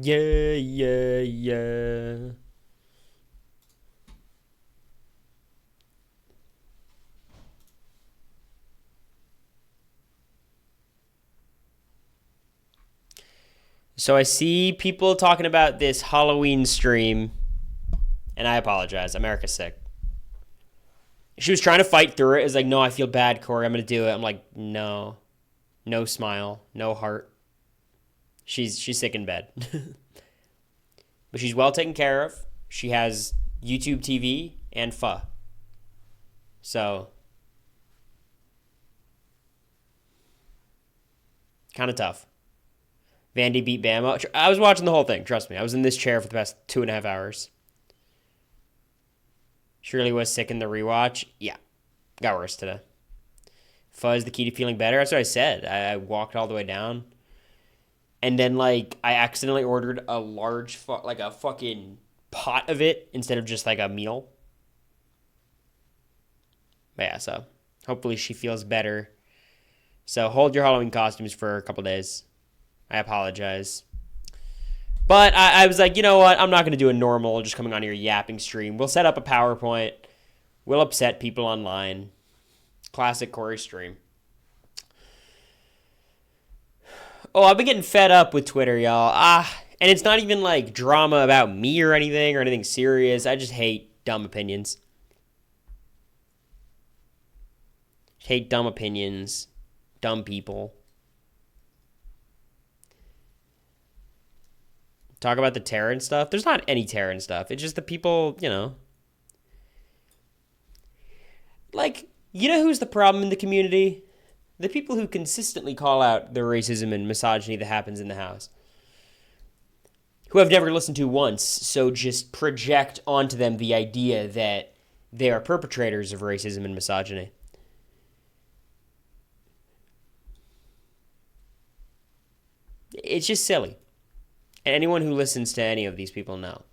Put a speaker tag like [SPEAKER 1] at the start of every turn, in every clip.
[SPEAKER 1] Yeah, yeah, yeah. So I see people talking about this Halloween stream, and I apologize. America's sick. She was trying to fight through it. It's like, no, I feel bad, Cory. I'm gonna do it. I'm like, no, no smile, no heart. She's sick in bed, but she's well taken care of. She has YouTube TV and pho. So kind of tough. Vandy beat Bama. I was watching the whole thing. Trust me, I was in this chair for the past 2.5 hours. Shirley was sick in the rewatch. Yeah, got worse today. Fuzz the key to feeling better. That's what I said. I walked all the way down, and then like I accidentally ordered a large like a fucking pot of it instead of just like a meal. But yeah, so hopefully she feels better. So hold your Halloween costumes for a couple days. I apologize. But I was like, you know what? I'm not going to do a normal, just coming on here yapping stream. We'll set up a PowerPoint. We'll upset people online. Classic Cory stream. Oh, I've been getting fed up with Twitter, y'all. And it's not even like drama about me or anything serious. I just hate dumb opinions. Hate dumb opinions. Dumb people. Talk about the Terran stuff. There's not any Terran stuff. It's just the people, like, you know who's the problem in the community? The people who consistently call out the racism and misogyny that happens in the house. Who I've never listened to once, so just project onto them the idea that they are perpetrators of racism and misogyny. It's just silly. And anyone who listens to any of these people know.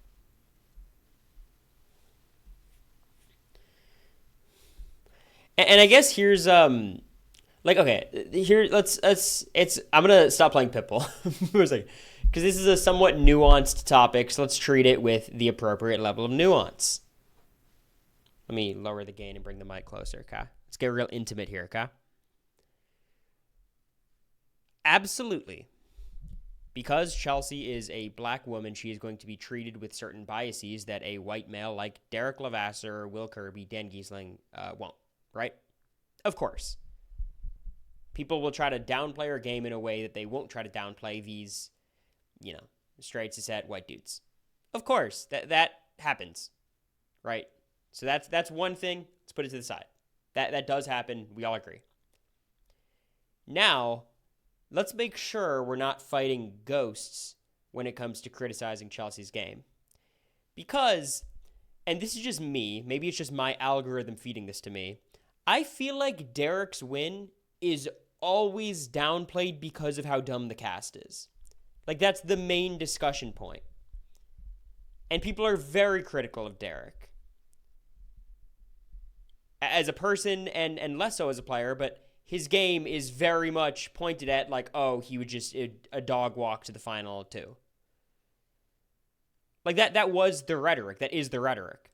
[SPEAKER 1] And I guess here's like, okay, here let's it's I'm gonna stop playing Pitbull for a second, because this is a somewhat nuanced topic, so let's treat it with the appropriate level of nuance. Let me lower the gain and bring the mic closer, okay? Let's get real intimate here, okay? Absolutely. Because Chelsea is a black woman, she is going to be treated with certain biases that a white male like Derek Levasseur, Will Kirby, Dan Giesling won't, right? Of course. People will try to downplay her game in a way that they won't try to downplay these, straight cis white dudes. Of course, that happens, right? So that's one thing. Let's put it to the side. That does happen. We all agree. Now, let's make sure we're not fighting ghosts when it comes to criticizing Chelsea's game. Because, and this is just me, maybe it's just my algorithm feeding this to me, I feel like Derek's win is always downplayed because of how dumb the cast is. Like, that's the main discussion point. And people are very critical of Derek. As a person, and less so as a player, but his game is very much pointed at like, oh, he would just a dog walk to the final too. Like that was the rhetoric. That is the rhetoric.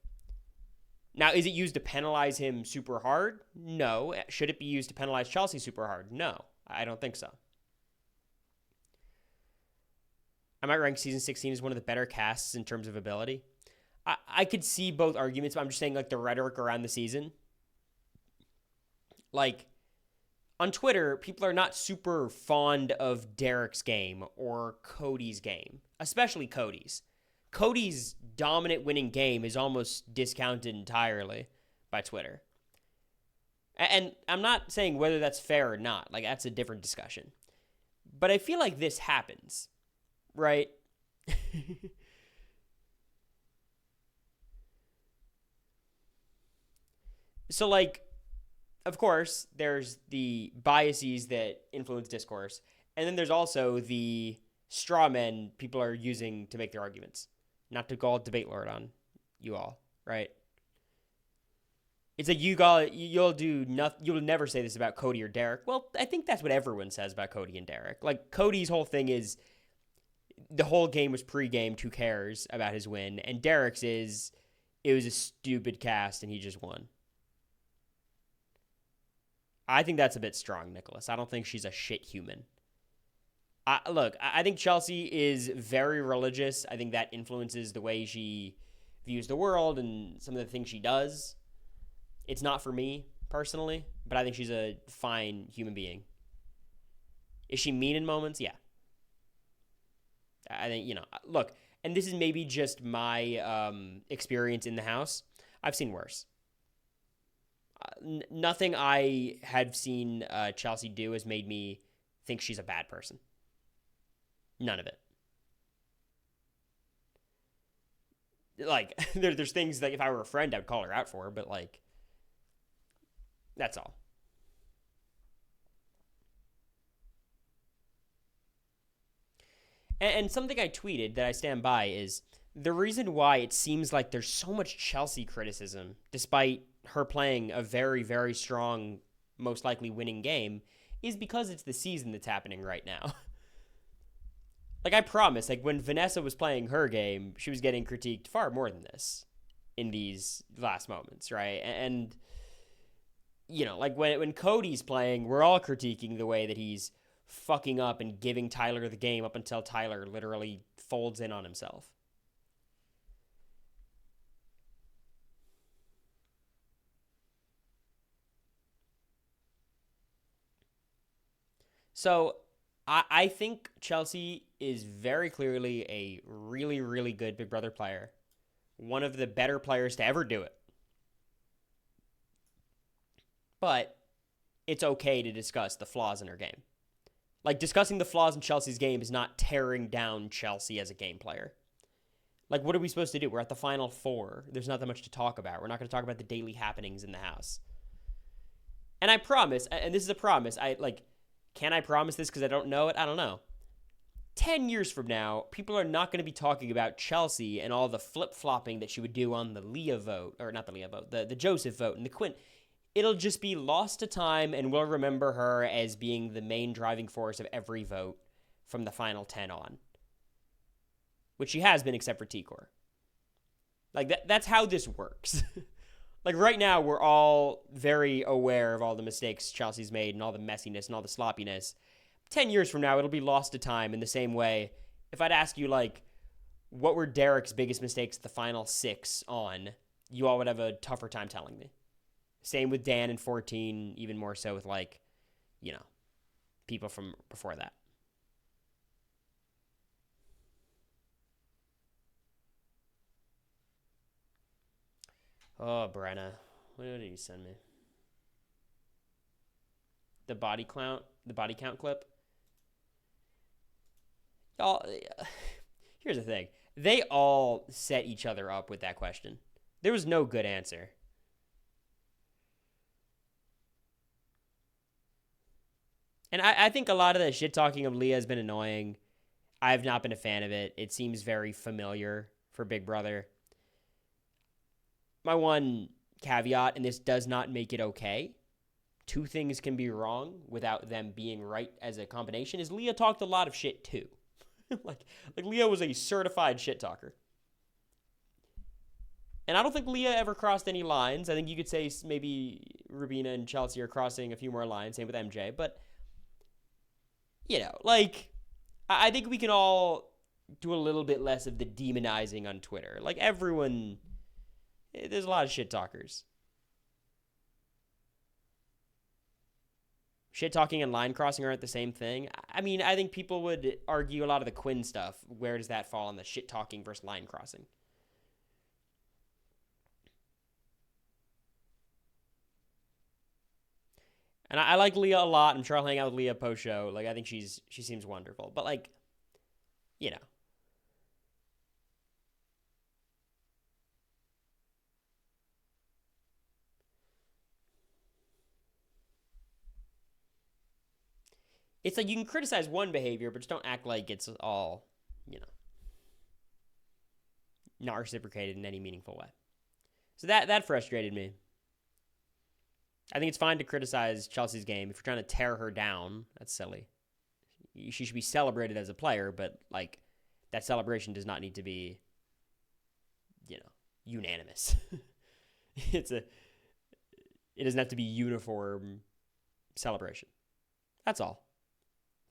[SPEAKER 1] Now, is it used to penalize him super hard? No. Should it be used to penalize Chelsea super hard? No. I don't think so. I might rank season 16 as one of the better casts in terms of ability. I could see both arguments, but I'm just saying like the rhetoric around the season. Like, on Twitter, people are not super fond of Derek's game or Cody's game, especially Cody's. Cody's dominant winning game is almost discounted entirely by Twitter. And I'm not saying whether that's fair or not. Like, that's a different discussion. But I feel like this happens, right? So, like, of course, there's the biases that influence discourse, and then there's also the straw men people are using to make their arguments. Not to go all debate lord on you all, right? It's like you'll do nothing. You'll never say this about Cody or Derek. Well, I think that's what everyone says about Cody and Derek. Like, Cody's whole thing is the whole game was pre-gamed. Who cares about his win? And Derek's is, it was a stupid cast and he just won. I think that's a bit strong, Nicholas. I don't think she's a shit human. Look, I think Chelsea is very religious. I think that influences the way she views the world and some of the things she does. It's not for me, personally, but I think she's a fine human being. Is she mean in moments? Yeah. I think, look, and this is maybe just my experience in the house. I've seen worse. Nothing I have seen Chelsea do has made me think she's a bad person. None of it. Like, there's things that if I were a friend, I'd call her out for, but, like, that's all. And something I tweeted that I stand by is the reason why it seems like there's so much Chelsea criticism, despite her playing a very, very strong, most likely winning game, is because it's the season that's happening right now. Like, I promise, like, when Vanessa was playing her game, she was getting critiqued far more than this in these last moments, right? And like, when Cody's playing, we're all critiquing the way that he's fucking up and giving Tyler the game up until Tyler literally folds in on himself. So I think Chelsea is very clearly a really, really good Big Brother player. One of the better players to ever do it. But it's okay to discuss the flaws in her game. Like, discussing the flaws in Chelsea's game is not tearing down Chelsea as a game player. Like, what are we supposed to do? We're at the Final Four. There's not that much to talk about. We're not going to talk about the daily happenings in the house. And I promise, and this is a promise, can I promise this because I don't know it? I don't know. 10 years from now, people are not going to be talking about Chelsea and all the flip-flopping that she would do on the Leah vote, or not the Leah vote, the Joseph vote and the Quinn. It'll just be lost to time, and we'll remember her as being the main driving force of every vote from the final 10 on. Which she has been, except for T-Core. Like, that's how this works. Like, right now, we're all very aware of all the mistakes Chelsea's made and all the messiness and all the sloppiness. 10 years from now, it'll be lost to time in the same way. If I'd ask you, like, what were Derek's biggest mistakes at the final 6 on, you all would have a tougher time telling me. Same with Dan in 14, even more so with, like, people from before that. Oh, Brenna. What did you send me? The body count clip? Y'all, here's the thing. They all set each other up with that question. There was no good answer. And I think a lot of the shit talking of Leah has been annoying. I've not been a fan of it. It seems very familiar for Big Brother. My one caveat, and this does not make it okay, two things can be wrong without them being right as a combination, is Leah talked a lot of shit too. like Leah was a certified shit talker. And I don't think Leah ever crossed any lines. I think you could say maybe Rubina and Chelsea are crossing a few more lines, same with MJ, but I think we can all do a little bit less of the demonizing on Twitter. Like, everyone, there's a lot of shit talkers. Shit talking and line crossing aren't the same thing. I mean, I think people would argue a lot of the Quinn stuff. Where does that fall on the shit talking versus line crossing? And I like Leah a lot. I'm sure I'll hang out with Leah post-show. Like, I think she seems wonderful. But, like, it's like you can criticize one behavior, but just don't act like it's all, not reciprocated in any meaningful way. So that frustrated me. I think it's fine to criticize Chelsea's game. If you're trying to tear her down, that's silly. She should be celebrated as a player, but, like, that celebration does not need to be, unanimous. It doesn't have to be uniform celebration. That's all.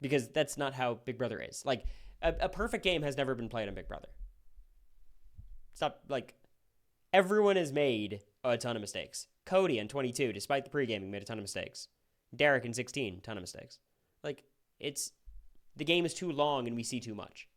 [SPEAKER 1] Because that's not how Big Brother is. Like, a perfect game has never been played on Big Brother. It's not like everyone has made a ton of mistakes. Cody in 22, despite the pre-gaming, made a ton of mistakes. Derek in 16, ton of mistakes. Like, the game is too long and we see too much.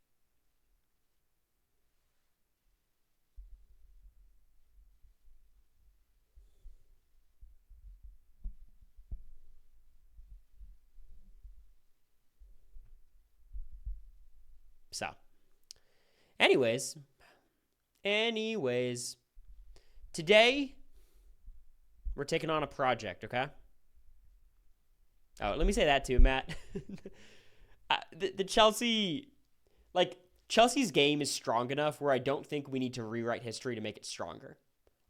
[SPEAKER 1] So, anyways, today we're taking on a project, okay? Oh, let me say that too, Matt. the Chelsea, Chelsea's game is strong enough where I don't think we need to rewrite history to make it stronger.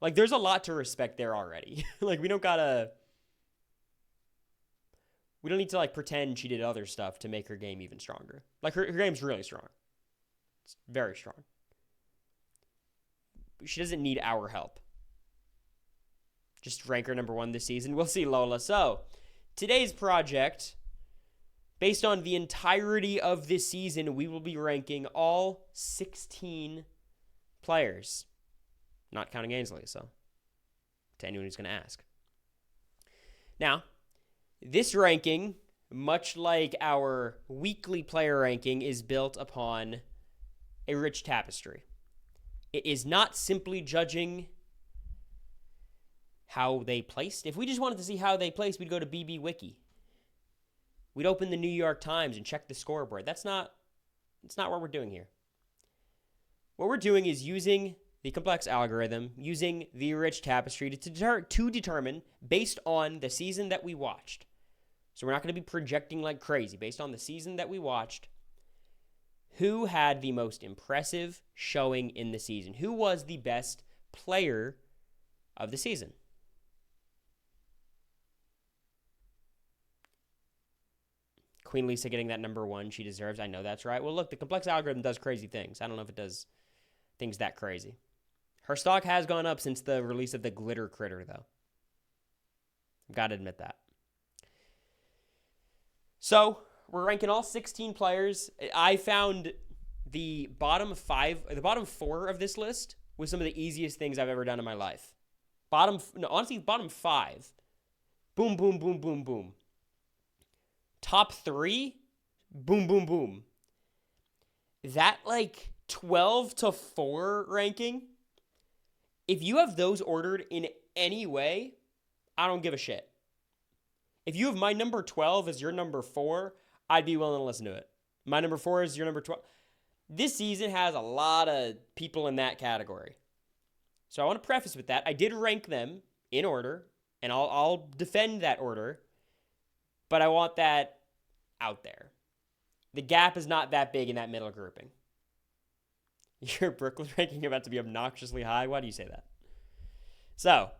[SPEAKER 1] Like, there's a lot to respect there already. Like, we don't need to, pretend she did other stuff to make her game even stronger. Like, her game's really strong. It's very strong. She doesn't need our help. Just rank her number 1 this season. We'll see, Lola. So, today's project, based on the entirety of this season, we will be ranking all 16 players. Not counting Ainsley, so to anyone who's going to ask. Now, this ranking, much like our weekly player ranking, is built upon a rich tapestry. It is not simply judging how they placed. If we just wanted to see how they placed, we'd go to BB Wiki. We'd open the New York Times and check the scoreboard. That's not what we're doing here. What we're doing is using the complex algorithm, using the rich tapestry to determine, based on the season that we watched. So we're not going to be projecting like crazy. Based on the season that we watched, who had the most impressive showing in the season? Who was the best player of the season? Queen Lisa getting that number 1 she deserves. I know that's right. Well, look, the complex algorithm does crazy things. I don't know if it does things that crazy. Her stock has gone up since the release of the glitter critter, though. I've got to admit that. So, we're ranking all 16 players. I found the bottom 4 of this list was some of the easiest things I've ever done in my life. Bottom 5. Boom, boom, boom, boom, boom. Top 3, boom, boom, boom. That 12 to 4 ranking, if you have those ordered in any way, I don't give a shit. If you have my number 12 as your number 4, I'd be willing to listen to it. My number 4 is your number 12. This season has a lot of people in that category. So I want to preface with that. I did rank them in order, and I'll defend that order, but I want that out there. The gap is not that big in that middle grouping. Your Brooklyn ranking about to be obnoxiously high? Why do you say that? So,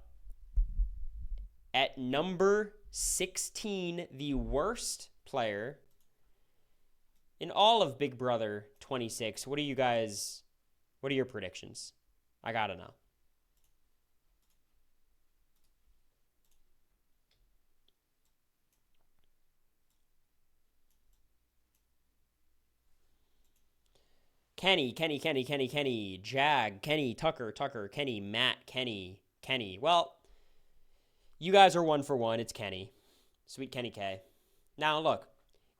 [SPEAKER 1] at number 16, the worst player in all of Big Brother 26. What are your predictions? I gotta know. Kenny, Jag, Kenny, Tucker, Kenny, Matt, Kenny. Well, you guys are 1 for 1. It's Kenny. Sweet Kenny K. Now, look,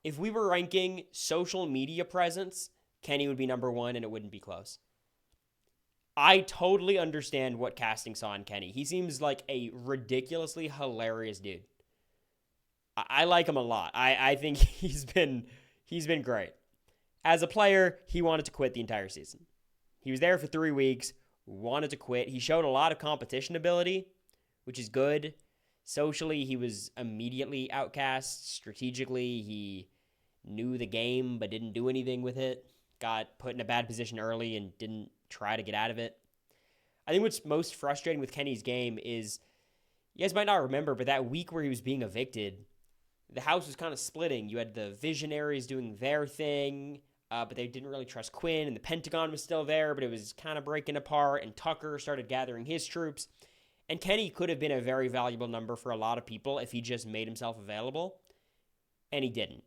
[SPEAKER 1] if we were ranking social media presence, Kenny would be number 1 and it wouldn't be close. I totally understand what casting saw in Kenny. He seems like a ridiculously hilarious dude. I like him a lot. I think he's been great. As a player, he wanted to quit the entire season. He was there for 3 weeks, wanted to quit. He showed a lot of competition ability, which is good. Socially, he was immediately outcast. Strategically, he knew the game but didn't do anything with it. Got put in a bad position early and didn't try to get out of it. I think what's most frustrating with Kenny's game is, you guys might not remember, but that week where he was being evicted, the house was kind of splitting. You had the Visionaries doing their thing. but they didn't really trust Quinn, and the Pentagon was still there, but it was kind of breaking apart, and Tucker started gathering his troops. And Kenny could have been a very valuable number for a lot of people if he just made himself available, and he didn't.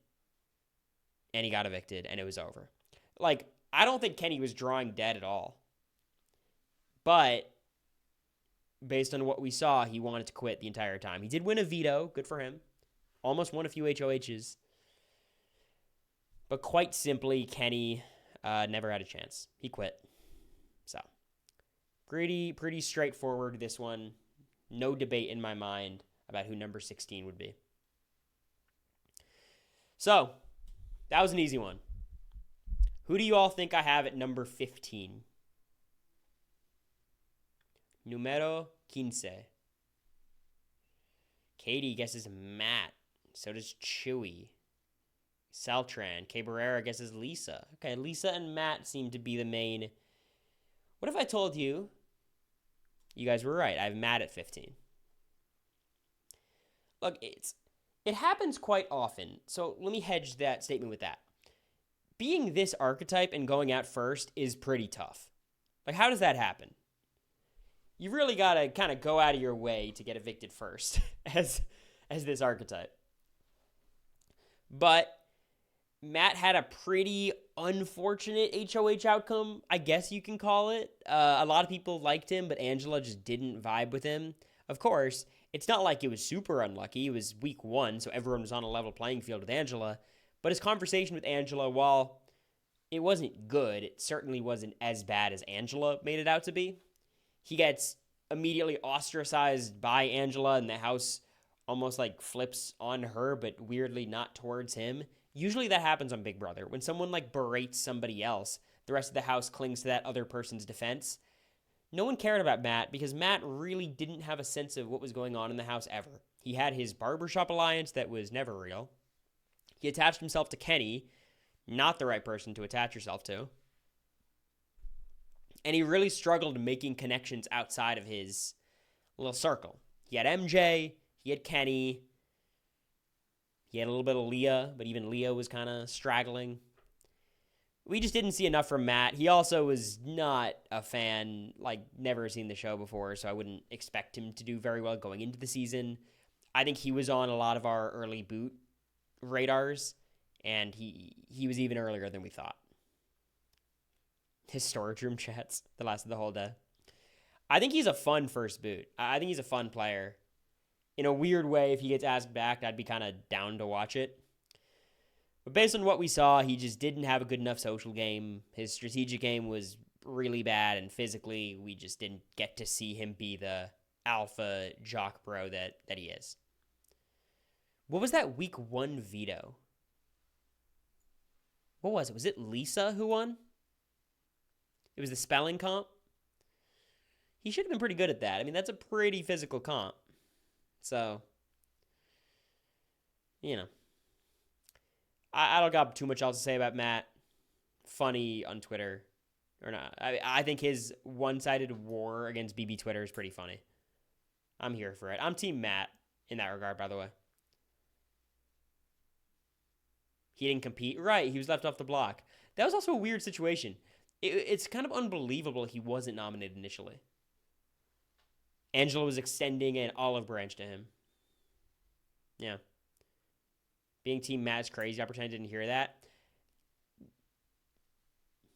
[SPEAKER 1] And he got evicted, and it was over. Like, I don't think Kenny was drawing dead at all. But based on what we saw, he wanted to quit the entire time. He did win a veto. Good for him. Almost won a few HOHs. But quite simply, Kenny never had a chance. He quit. So, pretty straightforward, this one. No debate in my mind about who number 16 would be. So, that was an easy one. Who do you all think I have at number 15? Numero 15. Katie guesses Matt. So does Chewy. Saltran. Cabrera guesses Lisa. Okay, Lisa and Matt seem to be the main. What if I told you? You guys were right. I have Matt at 15. Look, it happens quite often. So let me hedge that statement with that. Being this archetype and going out first is pretty tough. Like, how does that happen? You really got to kind of go out of your way to get evicted first as this archetype. But Matt had a pretty unfortunate HOH outcome, I guess you can call it. A lot of people liked him, but Angela just didn't vibe with him. Of course, it's not like it was super unlucky. It was week 1, so everyone was on a level playing field with Angela. But his conversation with Angela, while it wasn't good, it certainly wasn't as bad as Angela made it out to be. He gets immediately ostracized by Angela, and the house almost like flips on her, but weirdly not towards him. Usually that happens on Big Brother. When someone like berates somebody else, the rest of the house clings to that other person's defense. No one cared about Matt because Matt really didn't have a sense of what was going on in the house ever. He had his barbershop alliance that was never real. He attached himself to Kenny, not the right person to attach yourself to. And he really struggled making connections outside of his little circle. He had MJ, he had Kenny, he had a little bit of Leah, but even Leah was kind of straggling. We just didn't see enough from Matt. He also was not a fan, like never seen the show before, so I wouldn't expect him to do very well going into the season. I think he was on a lot of our early boot radars, and he was even earlier than we thought. His storage room chats that lasted the whole day. I think he's a fun first boot. I think he's a fun player. In a weird way, if he gets asked back, I'd be kind of down to watch it. But based on what we saw, he just didn't have a good enough social game. His strategic game was really bad, and physically, we just didn't get to see him be the alpha jock bro that he is. What was that week 1 veto? What was it? Was it Lisa who won? It was the spelling comp. He should have been pretty good at that. I mean, that's a pretty physical comp. So, you know. I don't got too much else to say about Matt. Funny on Twitter. Or not. I think his one-sided war against BB Twitter is pretty funny. I'm here for it. I'm Team Matt in that regard, by the way. He didn't compete. Right, he was left off the block. That was also a weird situation. It's kind of unbelievable he wasn't nominated initially. Angela was extending an olive branch to him. Yeah. Being Team Matt is crazy. I pretend I didn't hear that.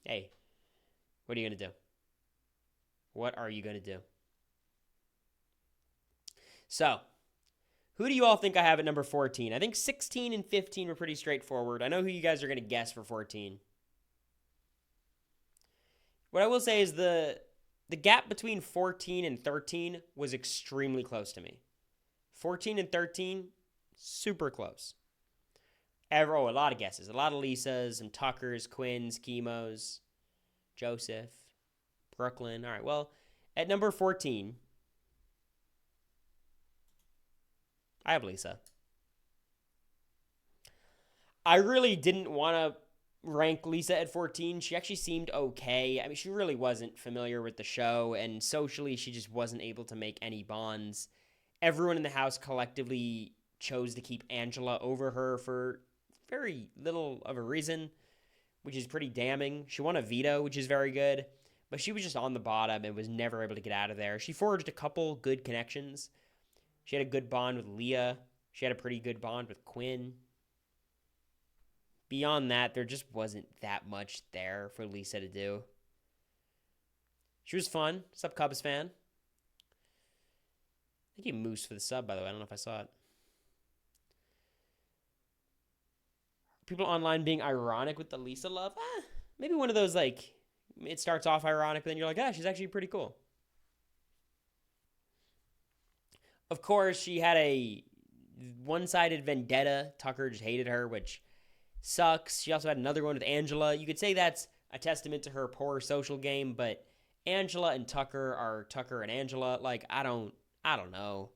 [SPEAKER 1] Hey, what are you going to do? What are you going to do? So, who do you all think I have at number 14? I think 16 and 15 were pretty straightforward. I know who you guys are going to guess for 14. What I will say is the gap between 14 and 13 was extremely close to me. 14 and 13, super close. A lot of guesses. A lot of Lisas and Tuckers, Quinns, Chemos, Joseph, Brooklyn. All right, well, at number 14, I have Lisa. I really didn't want to rank Lisa at 14. She actually seemed okay. I mean, she really wasn't familiar with the show, and socially, she just wasn't able to make any bonds. Everyone in the house collectively chose to keep Angela over her for very little of a reason, which is pretty damning. She won a veto, which is very good, but she was just on the bottom and was never able to get out of there. She forged a couple good connections. She had a good bond with Leah. She had a pretty good bond with Quinn. Beyond that, there just wasn't that much there for Lisa to do. She was fun. Sup, Cubs fan? Thank you, Moose, for the sub, by the way. I don't know if I saw it. People online being ironic with the Lisa love? Maybe one of those, like, it starts off ironic, but then you're like, she's actually pretty cool. Of course, she had a one-sided vendetta. Tucker just hated her, which sucks. She also had another one with Angela. You could say that's a testament to her poor social game, but Angela and Tucker are Tucker and Angela. Like, I don't know.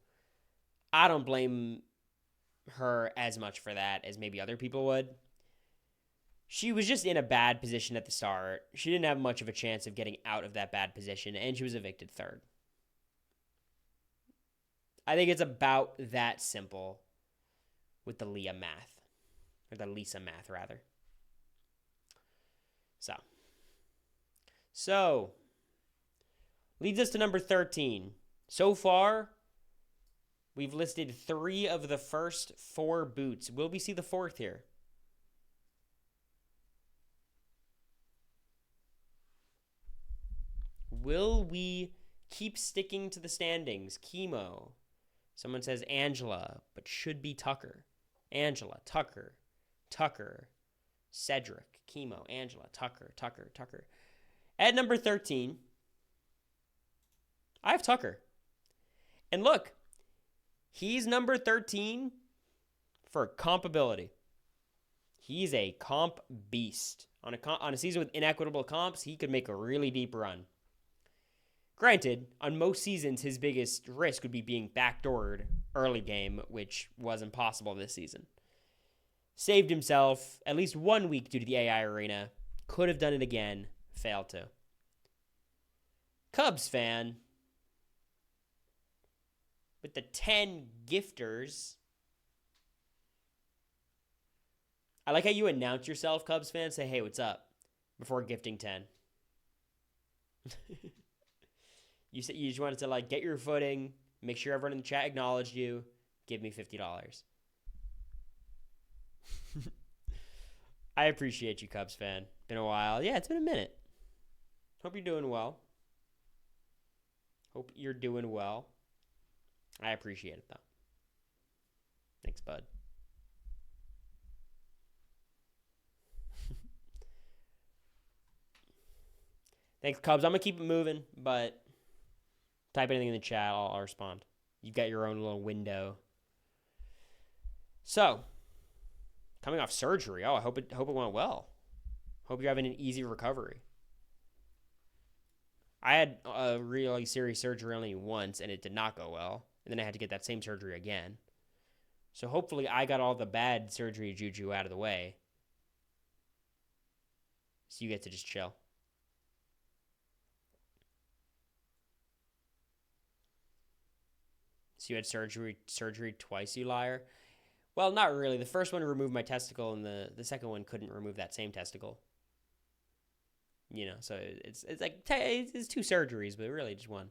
[SPEAKER 1] I don't blame her as much for that as maybe other people would. She was just in a bad position at the start. She didn't have much of a chance of getting out of that bad position, and she was evicted third. I think it's about that simple with the Leah math. Or the Lisa math, rather. So, leads us to number 13. So far, we've listed 3 of the first 4 boots. Will we see the 4th here? Will we keep sticking to the standings? Chemo. Someone says Angela, but should be Tucker. Angela, Tucker, Cedric, Chemo, Angela, Tucker. At number 13, I have Tucker. And look, he's number 13 for compability. He's a comp beast. On a season with inequitable comps, he could make a really deep run. Granted, on most seasons, his biggest risk would be being backdoored early game, which was impossible this season. Saved himself at least 1 week due to the AI arena. Could have done it again. Failed to. Cubs fan. With the 10 gifters. I like how you announce yourself, Cubs fan. Say, hey, what's up? Before gifting 10. You just wanted to, like, get your footing, make sure everyone in the chat acknowledged you, give me $50. I appreciate you, Cubs fan. Been a while. Yeah, it's been a minute. Hope you're doing well. I appreciate it, though. Thanks, bud. Thanks, Cubs. I'm going to keep it moving, but type anything in the chat. I'll respond. You've got your own little window. So, coming off surgery. I hope it went well. Hope you're having an easy recovery. I had a really serious surgery only once, and it did not go well. And then I had to get that same surgery again. So hopefully I got all the bad surgery juju out of the way. So you get to just chill. So you had surgery twice, you liar? Well, not really. The first one removed my testicle, and the second one couldn't remove that same testicle. You know, so it's like it's 2 surgeries, but really just one.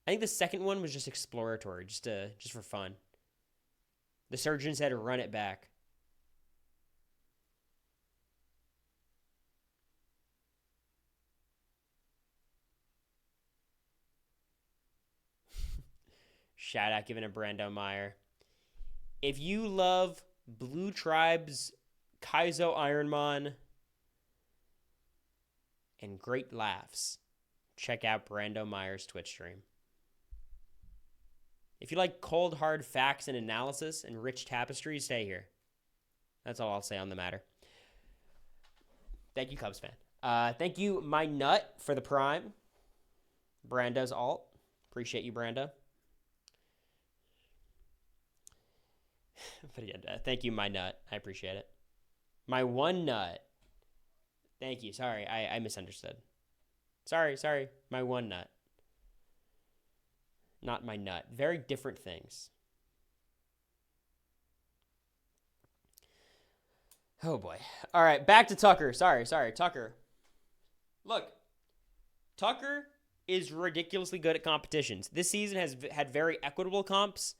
[SPEAKER 1] I think the second one was just exploratory, just for fun. The surgeon said to run it back. Shout out giving a Brando Meyer. If you love Blue Tribe's Kaizo Ironmon and great laughs, check out Brando Meyer's Twitch stream. If you like cold, hard facts and analysis and rich tapestry, stay here. That's all I'll say on the matter. Thank you, Cubs fan. Thank you, My Nut, for the prime. Brando's alt. Appreciate you, Brando. But yeah, thank you, My Nut. I appreciate it. My One Nut. Thank you. Sorry, I misunderstood. Sorry. My One Nut. Not My Nut. Very different things. Oh boy. All right, back to Tucker. Sorry, Tucker. Look, Tucker is ridiculously good at competitions. This season has had very equitable comps,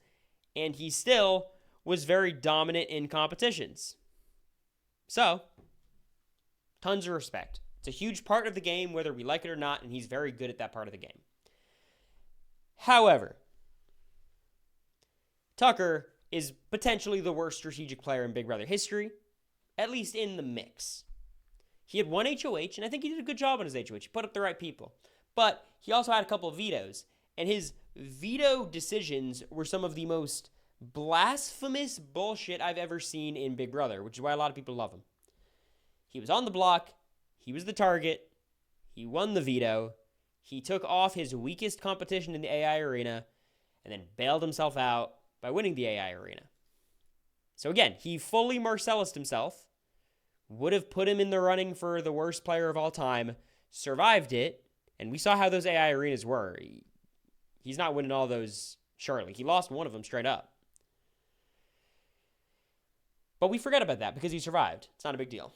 [SPEAKER 1] and he still was very dominant in competitions. So, tons of respect. It's a huge part of the game, whether we like it or not, and he's very good at that part of the game. However, Tucker is potentially the worst strategic player in Big Brother history, at least in the mix. He had one HOH, and I think he did a good job on his HOH. He put up the right people. But he also had a couple of vetoes, and his veto decisions were some of the most blasphemous bullshit I've ever seen in Big Brother, which is why a lot of people love him. He was on the block. He was the target. He won the veto. He took off his weakest competition in the AI arena and then bailed himself out by winning the AI arena. So again, he fully Marcellused himself, would have put him in the running for the worst player of all time, survived it, and we saw how those AI arenas were. He's not winning all those, surely. He lost one of them straight up. But we forget about that because he survived. It's not a big deal.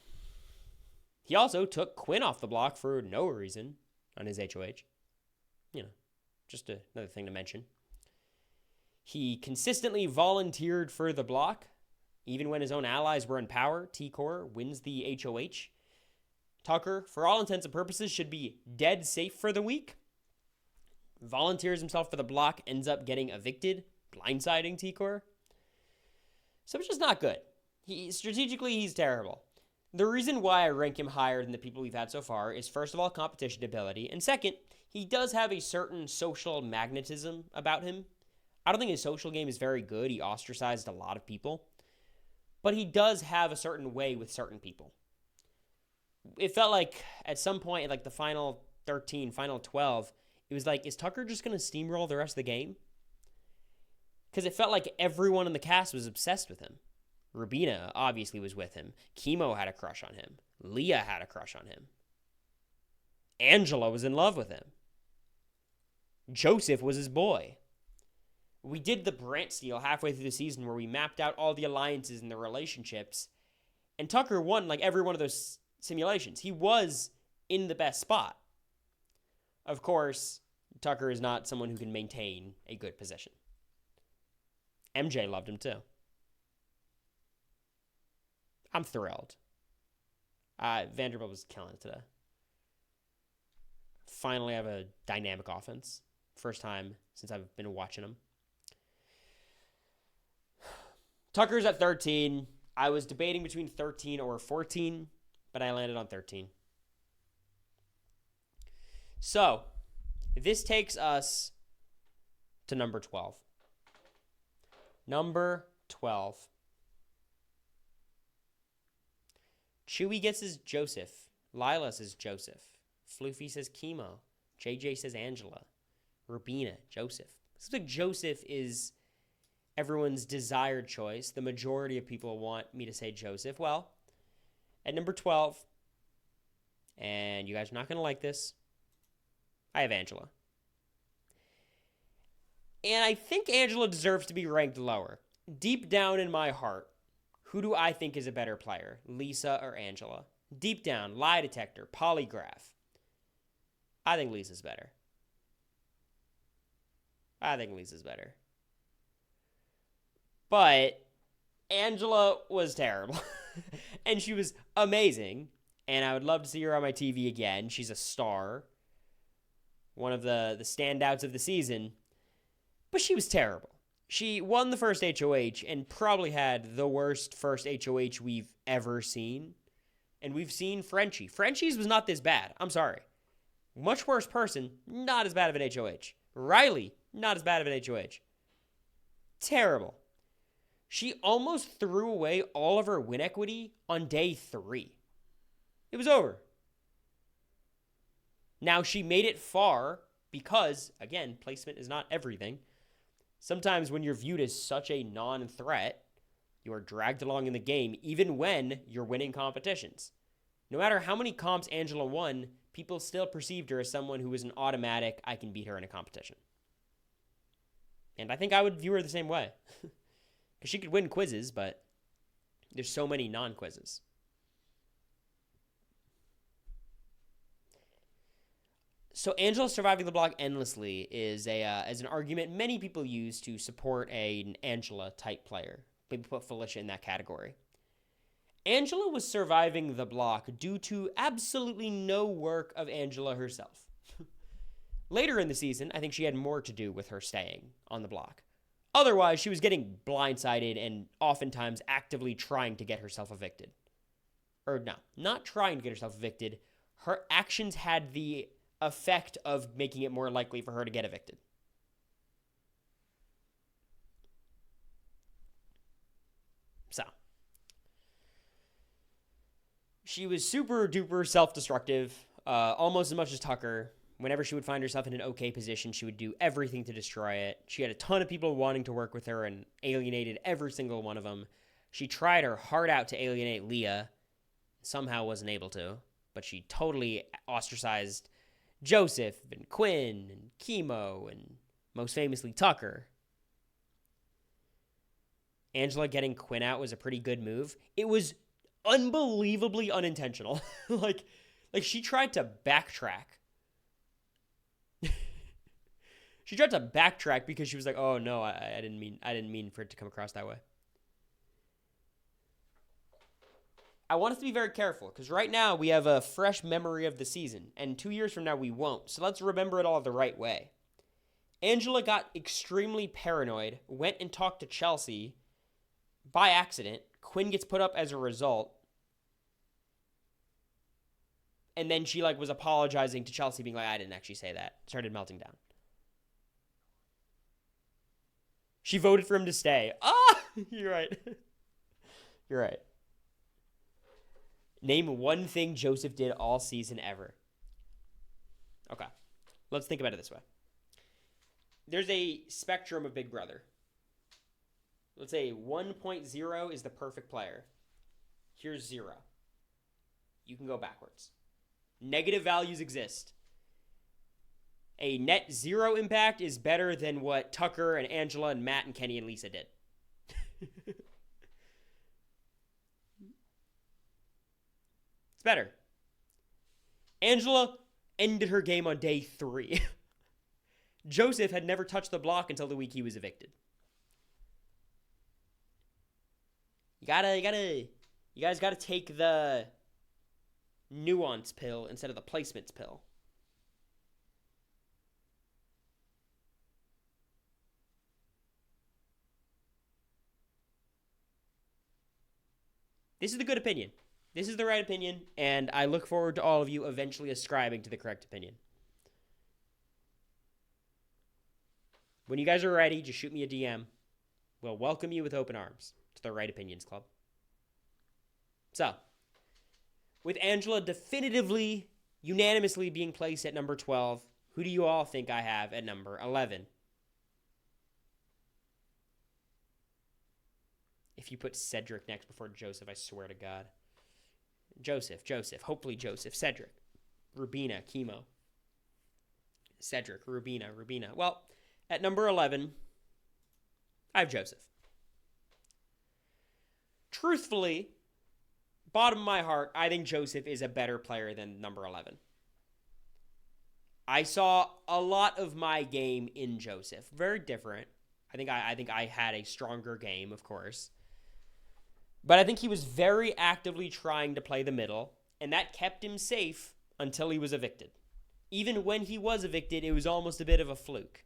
[SPEAKER 1] He also took Quinn off the block for no reason on his HOH. You know, just another thing to mention. He consistently volunteered for the block, even when his own allies were in power. T-Core wins the HOH. Tucker, for all intents and purposes, should be dead safe for the week. Volunteers himself for the block, ends up getting evicted, blindsiding T-Core. So it's just not good. Strategically, he's terrible. The reason why I rank him higher than the people we've had so far is, first of all, competition ability, and second, he does have a certain social magnetism about him. I don't think his social game is very good. He ostracized a lot of people. But he does have a certain way with certain people. It felt like at some point in like the final 13, final 12, it was like, is Tucker just going to steamroll the rest of the game? Because it felt like everyone in the cast was obsessed with him. Rubina obviously was with him. Chemo had a crush on him. Leah had a crush on him. Angela was in love with him. Joseph was his boy. We did the Brant steal halfway through the season where we mapped out all the alliances and the relationships. And Tucker won like every one of those simulations. He was in the best spot. Of course, Tucker is not someone who can maintain a good position. MJ loved him too. I'm thrilled. Vanderbilt was killing it today. Finally have a dynamic offense. First time since I've been watching them. Tucker's at 13. I was debating between 13 or 14, but I landed on 13. So, this takes us to number 12. Number 12. Chewy gets his Joseph. Lila says Joseph. Floofy says Chemo. JJ says Angela. Rubina, Joseph. Looks like Joseph is everyone's desired choice. The majority of people want me to say Joseph. Well, at number 12, and you guys are not going to like this, I have Angela. And I think Angela deserves to be ranked lower. Deep down in my heart, who do I think is a better player, Lisa or Angela? Deep down, lie detector, polygraph. I think Lisa's better. But Angela was terrible. And she was amazing. And I would love to see her on my TV again. She's a star. One of the standouts of the season. But she was terrible. She won the first HOH and probably had the worst first HOH we've ever seen. And we've seen Frenchie. Frenchie's was not this bad. I'm sorry. Much worse person, not as bad of an HOH. Riley, not as bad of an HOH. Terrible. She almost threw away all of her win equity on day 3. It was over. Now, she made it far because, again, placement is not everything. Sometimes when you're viewed as such a non-threat, you are dragged along in the game, even when you're winning competitions. No matter how many comps Angela won, people still perceived her as someone who was an automatic, I can beat her in a competition. And I think I would view her the same way. Because she could win quizzes, but there's so many non-quizzes. So Angela surviving the block endlessly is an argument many people use to support an Angela type player. People put Felicia in that category. Angela was surviving the block due to absolutely no work of Angela herself. Later in the season, I think she had more to do with her staying on the block. Otherwise, she was getting blindsided and oftentimes actively trying to get herself evicted. Or no, not trying to get herself evicted. Her actions had the effect of making it more likely for her to get evicted. So, she was super duper self-destructive, almost as much as Tucker. Whenever she would find herself in an okay position, she would do everything to destroy it. She had a ton of people wanting to work with her and alienated every single one of them. She tried her heart out to alienate Leah. Somehow wasn't able to, but she totally ostracized Joseph and Quinn and Chemo and most famously Tucker. Angela getting Quinn out was a pretty good move. It was unbelievably unintentional. like she tried to backtrack. She tried to backtrack because she was like, "Oh no, I didn't mean for it to come across that way." I want us to be very careful because right now we have a fresh memory of the season, and 2 years from now we won't. So let's remember it all the right way. Angela got extremely paranoid, went and talked to Chelsea by accident. Quinn gets put up as a result. And then she was apologizing to Chelsea, being like, "I didn't actually say that." Started melting down. She voted for him to stay. Ah, you're right. You're right. Name one thing Joseph did all season ever. Okay. Let's think about it this way. There's a spectrum of Big Brother. Let's say 1.0 is the perfect player. Here's 0. You can go backwards. Negative values exist. A net 0 impact is better than what Tucker and Angela and Matt and Kenny and Lisa did. It's better. Angela ended her game on day 3. Joseph had never touched the block until the week he was evicted. You guys gotta take the nuance pill instead of the placements pill. This is the good opinion. This is the right opinion, and I look forward to all of you eventually ascribing to the correct opinion. When you guys are ready, just shoot me a DM. We'll welcome you with open arms to the Right Opinions Club. So, with Angela definitively, unanimously being placed at number 12, who do you all think I have at number 11? If you put Cedric next before Joseph, I swear to God. Joseph, hopefully Joseph, Cedric, Rubina, Chemo. Cedric, Rubina. Well, at number 11, I have Joseph. Truthfully, bottom of my heart, I think Joseph is a better player than number 11. I saw a lot of my game in Joseph. Very different. I think I had a stronger game, of course. But I think he was very actively trying to play the middle, and that kept him safe until he was evicted. Even when he was evicted, it was almost a bit of a fluke.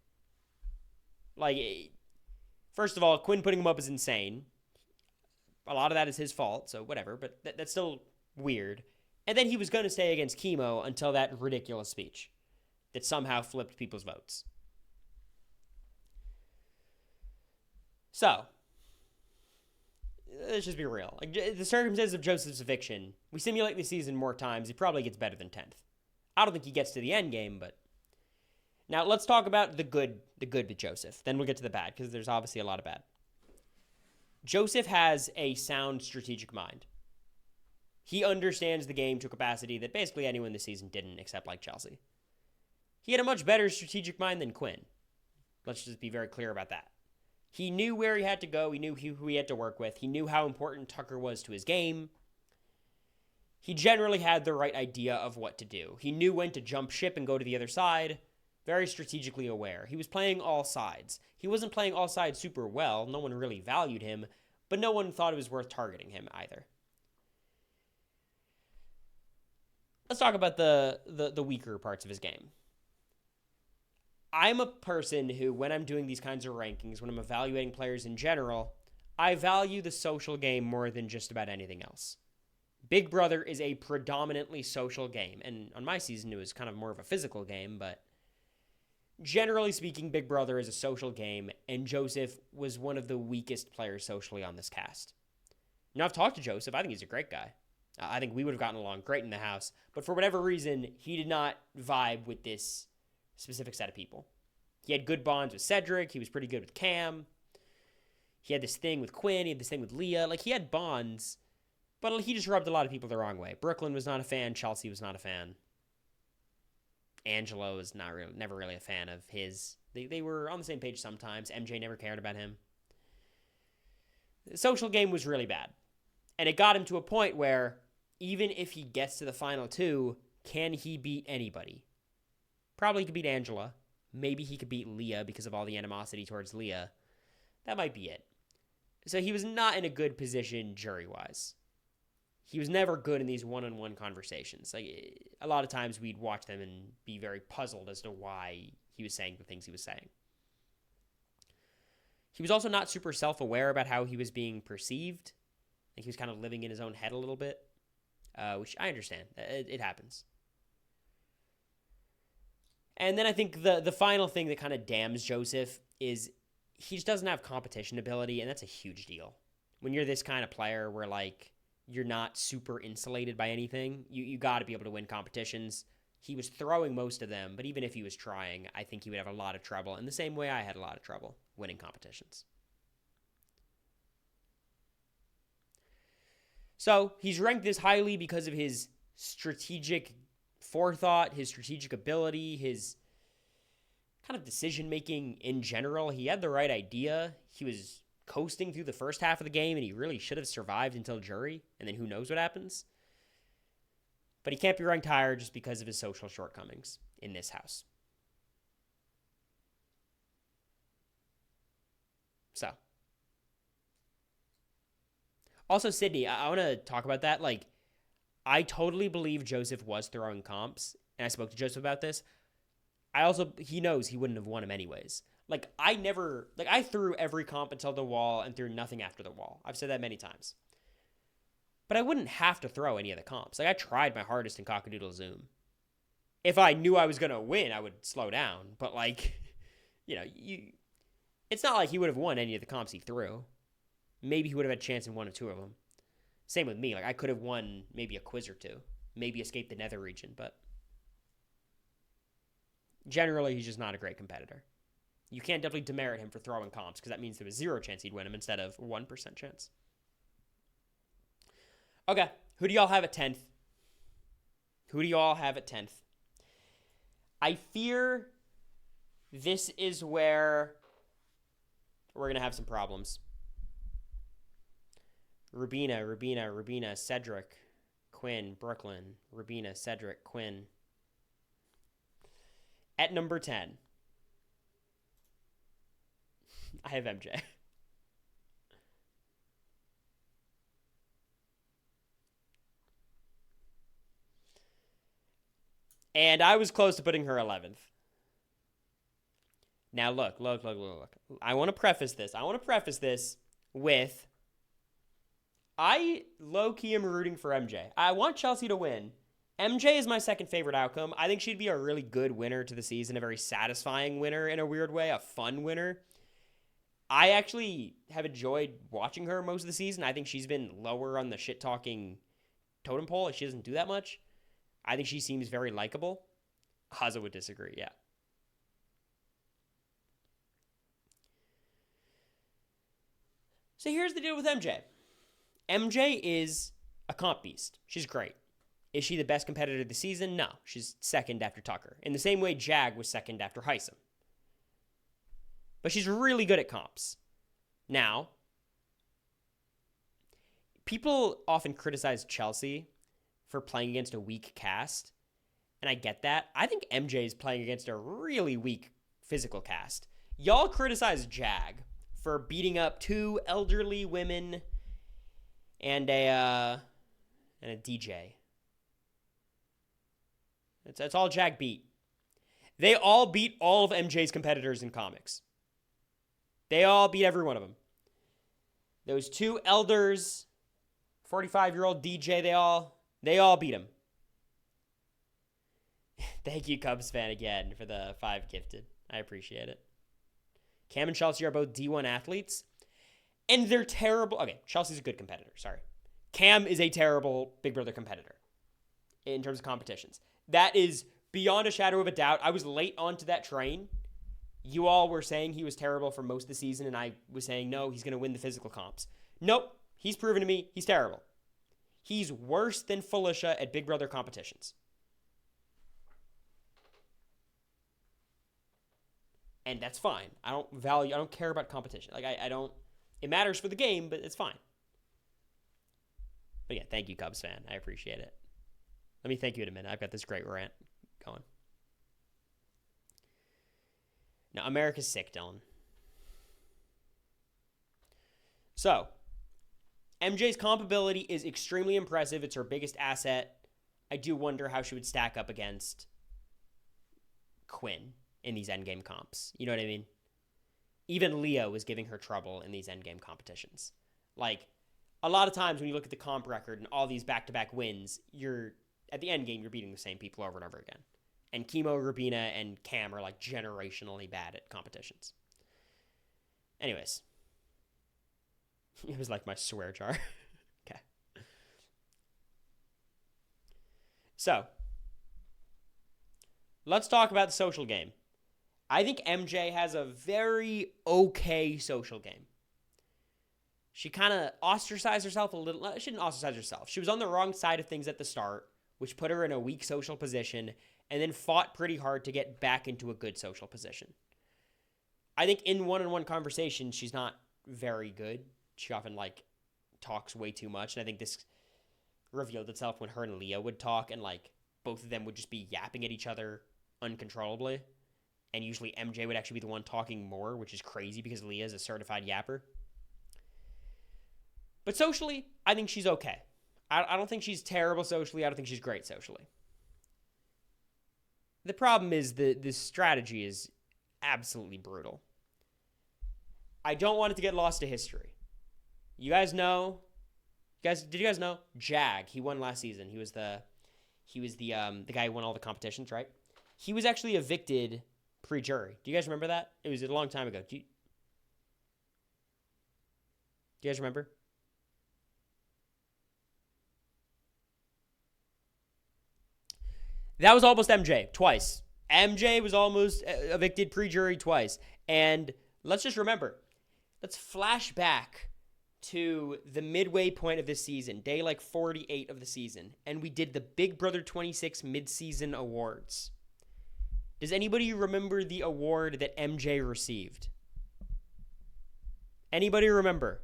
[SPEAKER 1] First of all, Quinn putting him up is insane. A lot of that is his fault, so whatever, but that's still weird. And then he was going to stay against Chemo until that ridiculous speech that somehow flipped people's votes. So, let's just be real. The circumstances of Joseph's eviction, we simulate the season more times, he probably gets better than 10th. I don't think he gets to the end game, but... Now, let's talk about the good with Joseph. Then we'll get to the bad, because there's obviously a lot of bad. Joseph has a sound strategic mind. He understands the game to a capacity that basically anyone this season didn't, except Chelsea. He had a much better strategic mind than Quinn. Let's just be very clear about that. He knew where he had to go. He knew who he had to work with. He knew how important Tucker was to his game. he generally had the right idea of what to do. He knew when to jump ship and go to the other side, very strategically aware. He was playing all sides. He wasn't playing all sides super well. No one really valued him, but no one thought it was worth targeting him either. Let's talk about the weaker parts of his game. I'm a person who, when I'm doing these kinds of rankings, when I'm evaluating players in general, I value the social game more than just about anything else. Big Brother is a predominantly social game, and on my season it was kind of more of a physical game, but generally speaking, Big Brother is a social game, and Joseph was one of the weakest players socially on this cast. Now, I've talked to Joseph. I think he's a great guy. I think we would have gotten along great in the house, but for whatever reason, he did not vibe with this specific set of people. He had good bonds with Cedric. He was pretty good with Cam. He had this thing with Quinn. He had this thing with Leah. Like, he had bonds, but he just rubbed a lot of people the wrong way. Brooklyn was not a fan. Chelsea was not a fan. Angelo was never really a fan of his. They were on the same page sometimes. MJ never cared about him. The social game was really bad. And it got him to a point where even if he gets to the final two, can he beat anybody? Probably could beat Angela. Maybe he could beat Leah because of all the animosity towards Leah. That might be it. So he was not in a good position jury-wise. He was never good in these one-on-one conversations. Like, a lot of times we'd watch them and be very puzzled as to why he was saying the things he was saying. He was also not super self-aware about how he was being perceived. Like, he was kind of living in his own head a little bit, which I understand. It happens. And then I think the final thing that kind of damns Joseph is he just doesn't have competition ability, and that's a huge deal. When you're this kind of player where, like, you're not super insulated by anything, you got to be able to win competitions. He was throwing most of them, but even if he was trying, I think he would have a lot of trouble, in the same way I had a lot of trouble winning competitions. So he's ranked this highly because of his strategic forethought, his strategic ability, his kind of decision-making in general. He had the right idea. He was coasting through the first half of the game, and he really should have survived until jury, and then who knows what happens. But he can't be ranked higher just because of his social shortcomings in this house. So. Also, Sydney, I want to talk about that. Like, I totally believe Joseph was throwing comps, and I spoke to Joseph about this. He knows he wouldn't have won him anyways. I threw every comp until the wall and threw nothing after the wall. I've said that many times. But I wouldn't have to throw any of the comps. Like, I tried my hardest in Cockadoodle Zoom. If I knew I was going to win, I would slow down. But, like, it's not like he would have won any of the comps he threw. Maybe he would have had a chance in one or two of them. Same with me. Like, I could have won maybe a quiz or two. Maybe escaped the nether region, but generally, he's just not a great competitor. You can't definitely demerit him for throwing comps, because that means there was 0 chance he'd win him instead of 1% chance. Okay, who do y'all have at 10th? I fear this is where we're going to have some problems. Rubina, Cedric, Quinn, Brooklyn, Rubina, Cedric, Quinn. At number 10, I have MJ. And I was close to putting her 11th. Now, look. I want to preface this with, I low-key am rooting for MJ. I want Chelsea to win. MJ is my second favorite outcome. I think she'd be a really good winner to the season, a very satisfying winner in a weird way, a fun winner. I actually have enjoyed watching her most of the season. I think she's been lower on the shit-talking totem pole. She doesn't do that much. I think she seems very likable. Haza would disagree, yeah. So here's the deal with MJ. MJ is a comp beast. She's great. Is she the best competitor of the season? No. She's second after Tucker. In the same way Jag was second after Heisem. But she's really good at comps. Now, people often criticize Chelsea for playing against a weak cast. And I get that. I think MJ is playing against a really weak physical cast. Y'all criticize Jag for beating up 2 elderly women and a DJ. That's all Jag beat. They all beat all of MJ's competitors in comics. They all beat every one of them. Those 2 elders, 45-year-old DJ, they all beat him. Thank you, Cubs fan, again, for the 5 gifted. I appreciate it. Cam and Chelsea are both D1 athletes, and they're terrible. Okay, Chelsea's a good competitor, sorry. Cam is a terrible Big Brother competitor in terms of competitions. That is beyond a shadow of a doubt. I was late onto that train. You all were saying he was terrible for most of the season, and I was saying, no, he's going to win the physical comps. Nope, he's proven to me he's terrible. He's worse than Felicia at Big Brother competitions. And that's fine. I don't care about competition. Like, I don't, it matters for the game, but it's fine. But yeah, thank you, Cubs fan. I appreciate it. Let me thank you in a minute. I've got this great rant going. Now, America's sick, Dylan. So, MJ's comp ability is extremely impressive. It's her biggest asset. I do wonder how she would stack up against Quinn in these endgame comps. You know what I mean? Even Leo was giving her trouble in these endgame competitions. Like, a lot of times when you look at the comp record and all these back-to-back wins, at the end game, you're beating the same people over and over again. And Chemo, Rubina, and Cam are like generationally bad at competitions. Anyways. It was like my swear jar. Okay. So, let's talk about the social game. I think MJ has a very okay social game. She kind of ostracized herself a little. She didn't ostracize herself. She was on the wrong side of things at the start, which put her in a weak social position, and then fought pretty hard to get back into a good social position. I think in one-on-one conversation, she's not very good. She often, talks way too much, and I think this revealed itself when her and Leo would talk, and, both of them would just be yapping at each other uncontrollably, and usually MJ would actually be the one talking more, which is crazy because Leah's a certified yapper. But socially, I think she's okay. I don't think she's terrible socially. I don't think she's great socially. The problem is this strategy is absolutely brutal. I don't want it to get lost to history. Did you guys know? Jag, he won last season. He was the guy who won all the competitions, right? He was actually evicted pre-jury. Do you guys remember that? It was a long time ago. Do you guys remember? That was almost MJ, twice. MJ was almost evicted pre-jury twice. And let's just remember, let's flash back to the midway point of this season, day 48 of the season, and we did the Big Brother 26 mid-season awards. Does anybody remember the award that MJ received? Anybody remember?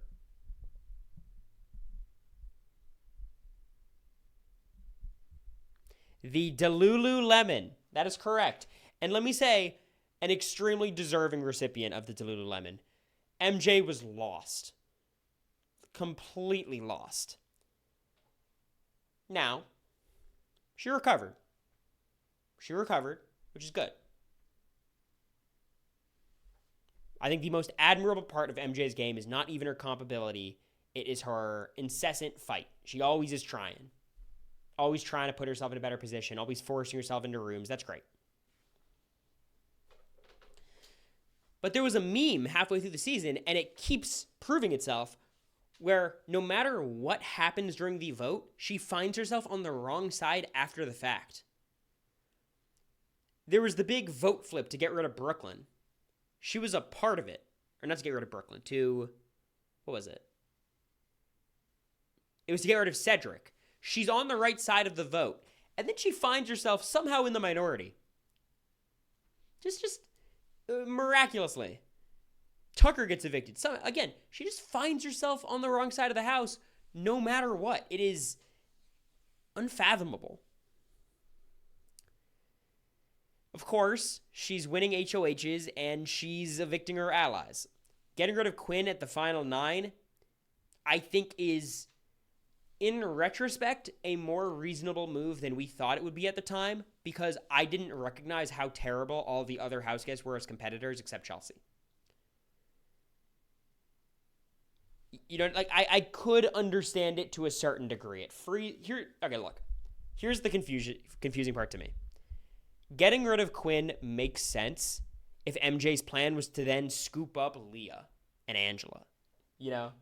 [SPEAKER 1] The Delulu Lemon. That is correct. And let me say, an extremely deserving recipient of the Delulu Lemon. MJ was lost. Completely lost. Now, she recovered. Which is good. I think the most admirable part of MJ's game is not even her comp ability. It is her incessant fight. She always is trying. Always trying to put herself in a better position. Always forcing herself into rooms. That's great. But there was a meme halfway through the season, and it keeps proving itself, where no matter what happens during the vote, she finds herself on the wrong side after the fact. There was the big vote flip to get rid of Brooklyn. She was a part of it. Or not to get rid of Brooklyn, what was it? It was to get rid of Cedric. She's on the right side of the vote. And then she finds herself somehow in the minority. Just miraculously. Tucker gets evicted. Again, she just finds herself on the wrong side of the house no matter what. It is unfathomable. Of course, she's winning HOHs and she's evicting her allies. Getting rid of Quinn at the final 9, I think, is, in retrospect, a more reasonable move than we thought it would be at the time, because I didn't recognize how terrible all the other house guests were as competitors except Chelsea. You know, like, I could understand it to a certain degree. Here's the confusing part to me. Getting rid of Quinn makes sense if MJ's plan was to then scoop up Leah and Angela, you know?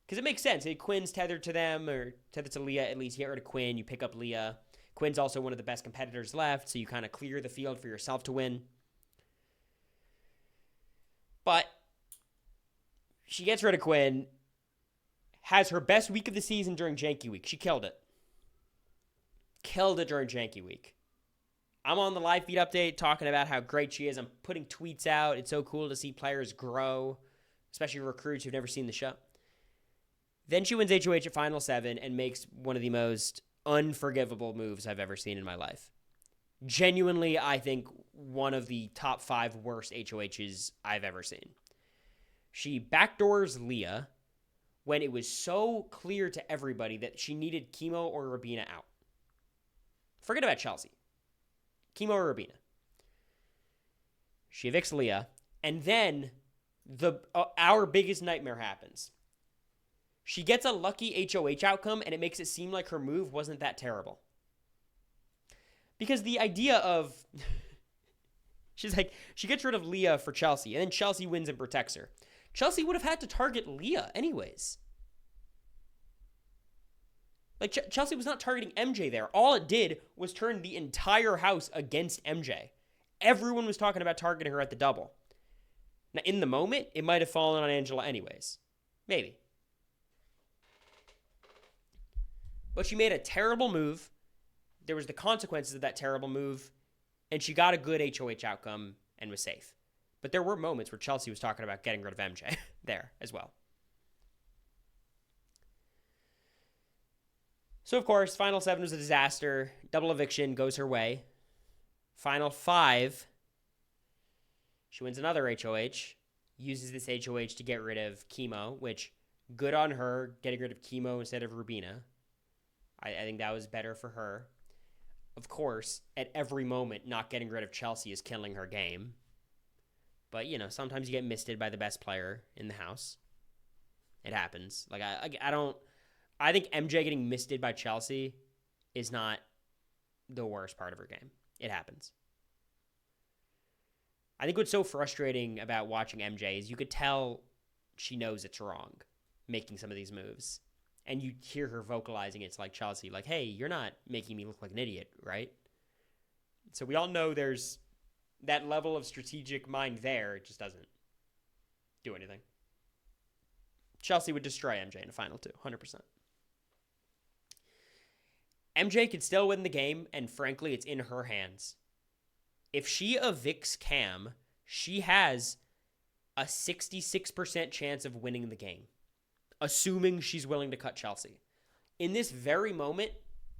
[SPEAKER 1] Because it makes sense. Quinn's tethered to them, or tethered to Leah at least. You get rid of Quinn, you pick up Leah. Quinn's also one of the best competitors left, so you kind of clear the field for yourself to win. But she gets rid of Quinn, has her best week of the season during Janky Week. She killed it. Killed it during Janky Week. I'm on the live feed update talking about how great she is. I'm putting tweets out. It's so cool to see players grow, especially recruits who've never seen the show. Then she wins HOH at Final 7 and makes one of the most unforgivable moves I've ever seen in my life. Genuinely, I think one of the top 5 worst HOHs I've ever seen. She backdoors Leah when it was so clear to everybody that she needed Chemo or Rabina out. Forget about Chelsea. Chemo or Rabina. She evicts Leah, and then our biggest nightmare happens. She gets a lucky HOH outcome, and it makes it seem like her move wasn't that terrible. Because the idea of... she gets rid of Leah for Chelsea, and then Chelsea wins and protects her. Chelsea would have had to target Leah anyways. Like, Chelsea was not targeting MJ there. All it did was turn the entire house against MJ. Everyone was talking about targeting her at the double. Now, in the moment, it might have fallen on Angela anyways. Maybe. But she made a terrible move. There was the consequences of that terrible move. And she got a good HOH outcome and was safe. But there were moments where Chelsea was talking about getting rid of MJ there as well. So, of course, Final 7 was a disaster. Double eviction goes her way. Final 5, she wins another HOH. Uses this HOH to get rid of Chemo, which, good on her, getting rid of Chemo instead of Rubina. I think that was better for her. Of course, at every moment, not getting rid of Chelsea is killing her game. But, you know, sometimes you get misted by the best player in the house. It happens. Like, I think MJ getting misted by Chelsea is not the worst part of her game. It happens. I think what's so frustrating about watching MJ is you could tell she knows it's wrong, making some of these moves. And you hear her vocalizing it's like Chelsea, like, hey, you're not making me look like an idiot, right? So we all know there's that level of strategic mind there. It just doesn't do anything. Chelsea would destroy MJ in a final 2, 100%. MJ could still win the game, and frankly, it's in her hands. If she evicts Cam, she has a 66% chance of winning the game, assuming she's willing to cut Chelsea. In this very moment,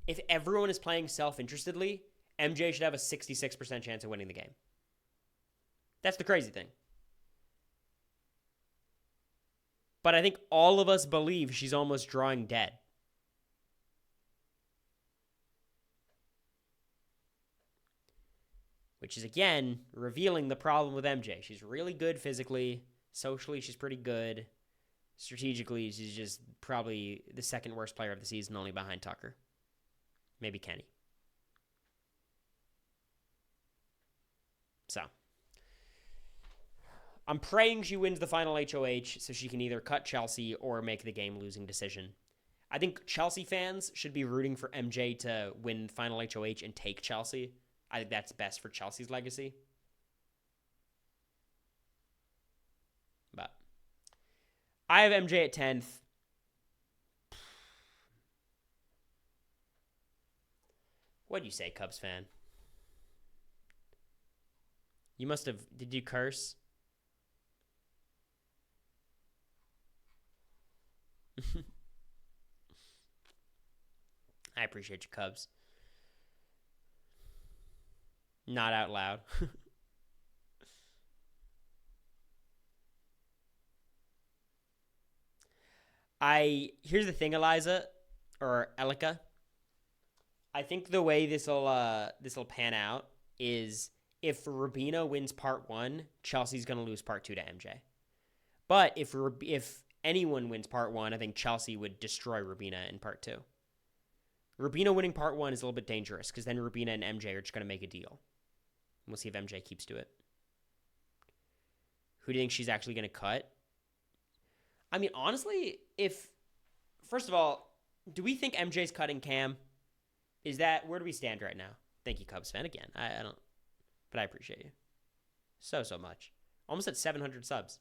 [SPEAKER 1] if everyone is playing self-interestedly, MJ should have a 66% chance of winning the game. That's the crazy thing. But I think all of us believe she's almost drawing dead. Which is, again, revealing the problem with MJ. She's really good physically. Socially, she's pretty good. Strategically, she's just probably the second worst player of the season, only behind Tucker. Maybe Kenny. So, I'm praying she wins the final HOH so she can either cut Chelsea or make the game-losing decision. I think Chelsea fans should be rooting for MJ to win final HOH and take Chelsea. I think that's best for Chelsea's legacy. But I have MJ at 10th. What'd you say, Cubs fan? You must have... Did you curse? I appreciate you, Cubs. Not out loud. Here's the thing, Eliza or Elika. I think the way this'll pan out is if Rubina wins part one, Chelsea's gonna lose part two to MJ. But if anyone wins part one, I think Chelsea would destroy Rubina in part two. Rubina winning part one is a little bit dangerous because then Rubina and MJ are just gonna make a deal. We'll see if MJ keeps to it. Who do you think she's actually gonna cut? I mean, honestly, if first of all, do we think MJ's cutting Cam? Is that where do we stand right now? Thank you, Cubs fan. Again, I don't, but I appreciate you so much. Almost at 700 subs.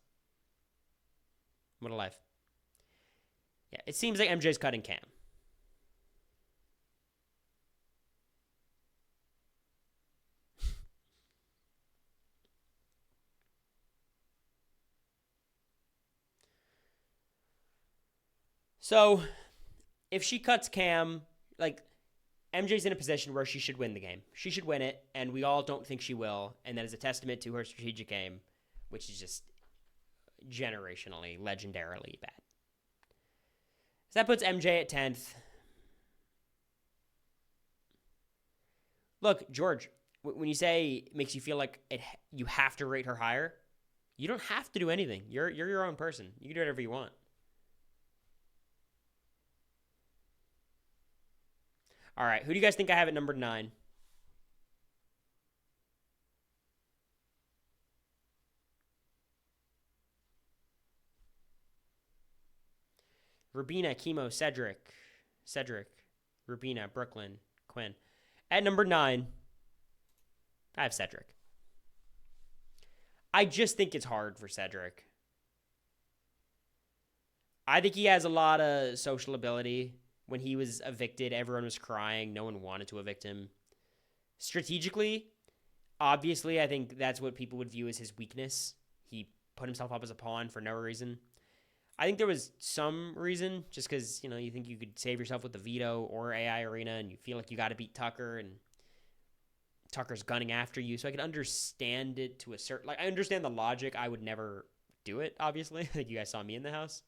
[SPEAKER 1] What a life. Yeah, it seems like MJ's cutting Cam. So, if she cuts Cam, like MJ's in a position where she should win the game. She should win it, and we all don't think she will, and that is a testament to her strategic aim, which is just generationally, legendarily bad. So that puts MJ at 10th. Look, George, when you say it makes you feel like you have to rate her higher, you don't have to do anything. You're your own person. You can do whatever you want. All right, who do you guys think I have at number 9? Rubina, Chemo, Cedric, Rubina, Brooklyn, Quinn. At number 9, I have Cedric. I just think it's hard for Cedric. I think he has a lot of social ability. When he was evicted, everyone was crying. No one wanted to evict him. Strategically, obviously, I think that's what people would view as his weakness. He put himself up as a pawn for no reason. I think there was some reason, just because, you think you could save yourself with the veto or AI Arena, and you feel like you got to beat Tucker, and Tucker's gunning after you. So I could understand it to a certain... I understand the logic. I would never do it, obviously. I think you guys saw me in the house.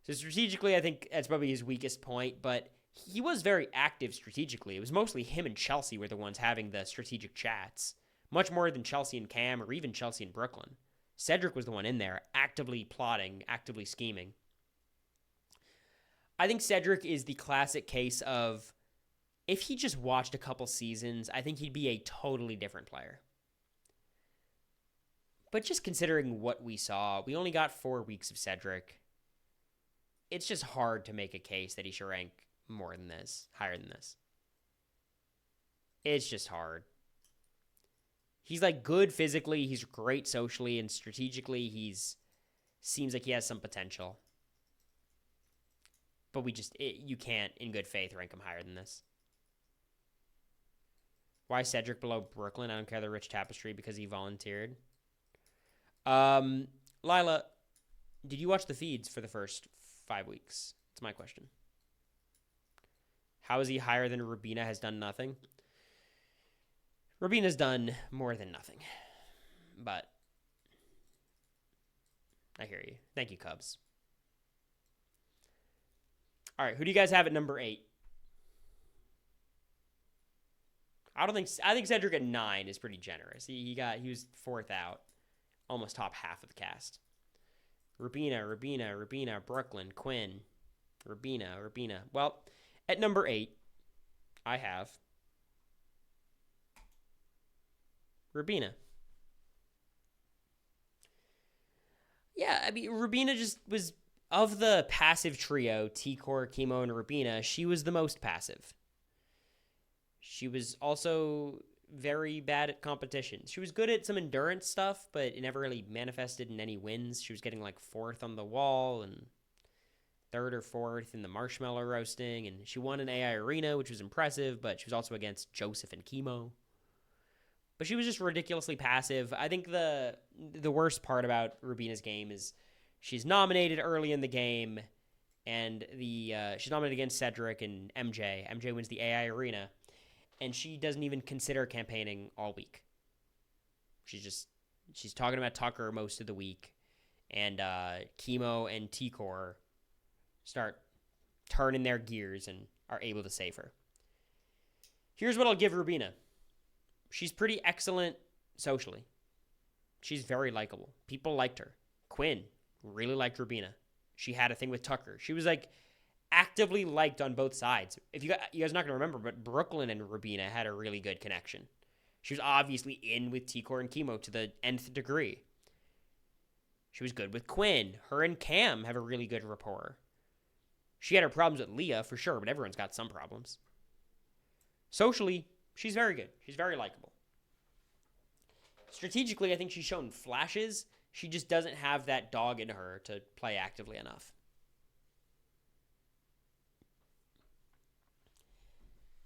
[SPEAKER 1] So strategically, I think that's probably his weakest point, but he was very active strategically. It was mostly him and Chelsea were the ones having the strategic chats, much more than Chelsea and Cam or even Chelsea and Brooklyn. Cedric was the one in there, actively plotting, actively scheming. I think Cedric is the classic case of, if he just watched a couple seasons, I think he'd be a totally different player. But just considering what we saw, we only got 4 weeks of Cedric. It's just hard to make a case that he should rank more than this, higher than this. It's just hard. He's good physically, he's great socially, and strategically seems like he has some potential. But you can't, in good faith, rank him higher than this. Why Cedric below Brooklyn? I don't care the rich tapestry because he volunteered. Lila, did you watch the feeds for the first 5 weeks? That's my question. How is he higher than Rubina has done nothing? Rubina's done more than nothing. But I hear you. Thank you, Cubs. All right, who do you guys have at number 8? I think Cedric at 9 is pretty generous. He was 4th out, almost top half of the cast. Rubina, Brooklyn, Quinn, Rubina. Well, at number 8, I have Rubina. Yeah, I mean, Rubina just was, of the passive trio, T-Core, Chemo, and Rubina, she was the most passive. She was also very bad at competition. She was good at some endurance stuff, but it never really manifested in any wins. She was getting 4th on the wall and 3rd or 4th in the marshmallow roasting, and she won an AI Arena, which was impressive, but she was also against Joseph and Chemo. But she was just ridiculously passive. I think the worst part about Rubina's game is she's nominated early in the game, and she's nominated against Cedric and MJ. MJ wins the AI arena, and she doesn't even consider campaigning all week. She's talking about Tucker most of the week, and Chemo and T-Core start turning their gears and are able to save her. Here's what I'll give Rubina. She's pretty excellent socially. She's very likable. People liked her. Quinn really liked Rubina. She had a thing with Tucker. She was like actively liked on both sides. If you guys are not going to remember, but Brooklyn and Rubina had a really good connection. She was obviously in with T-Core and Chemo to the nth degree. She was good with Quinn. Her and Cam have a really good rapport. She had her problems with Leah for sure, but everyone's got some problems. Socially, she's very good. She's very likable. Strategically, I think she's shown flashes. She just doesn't have that dog in her to play actively enough.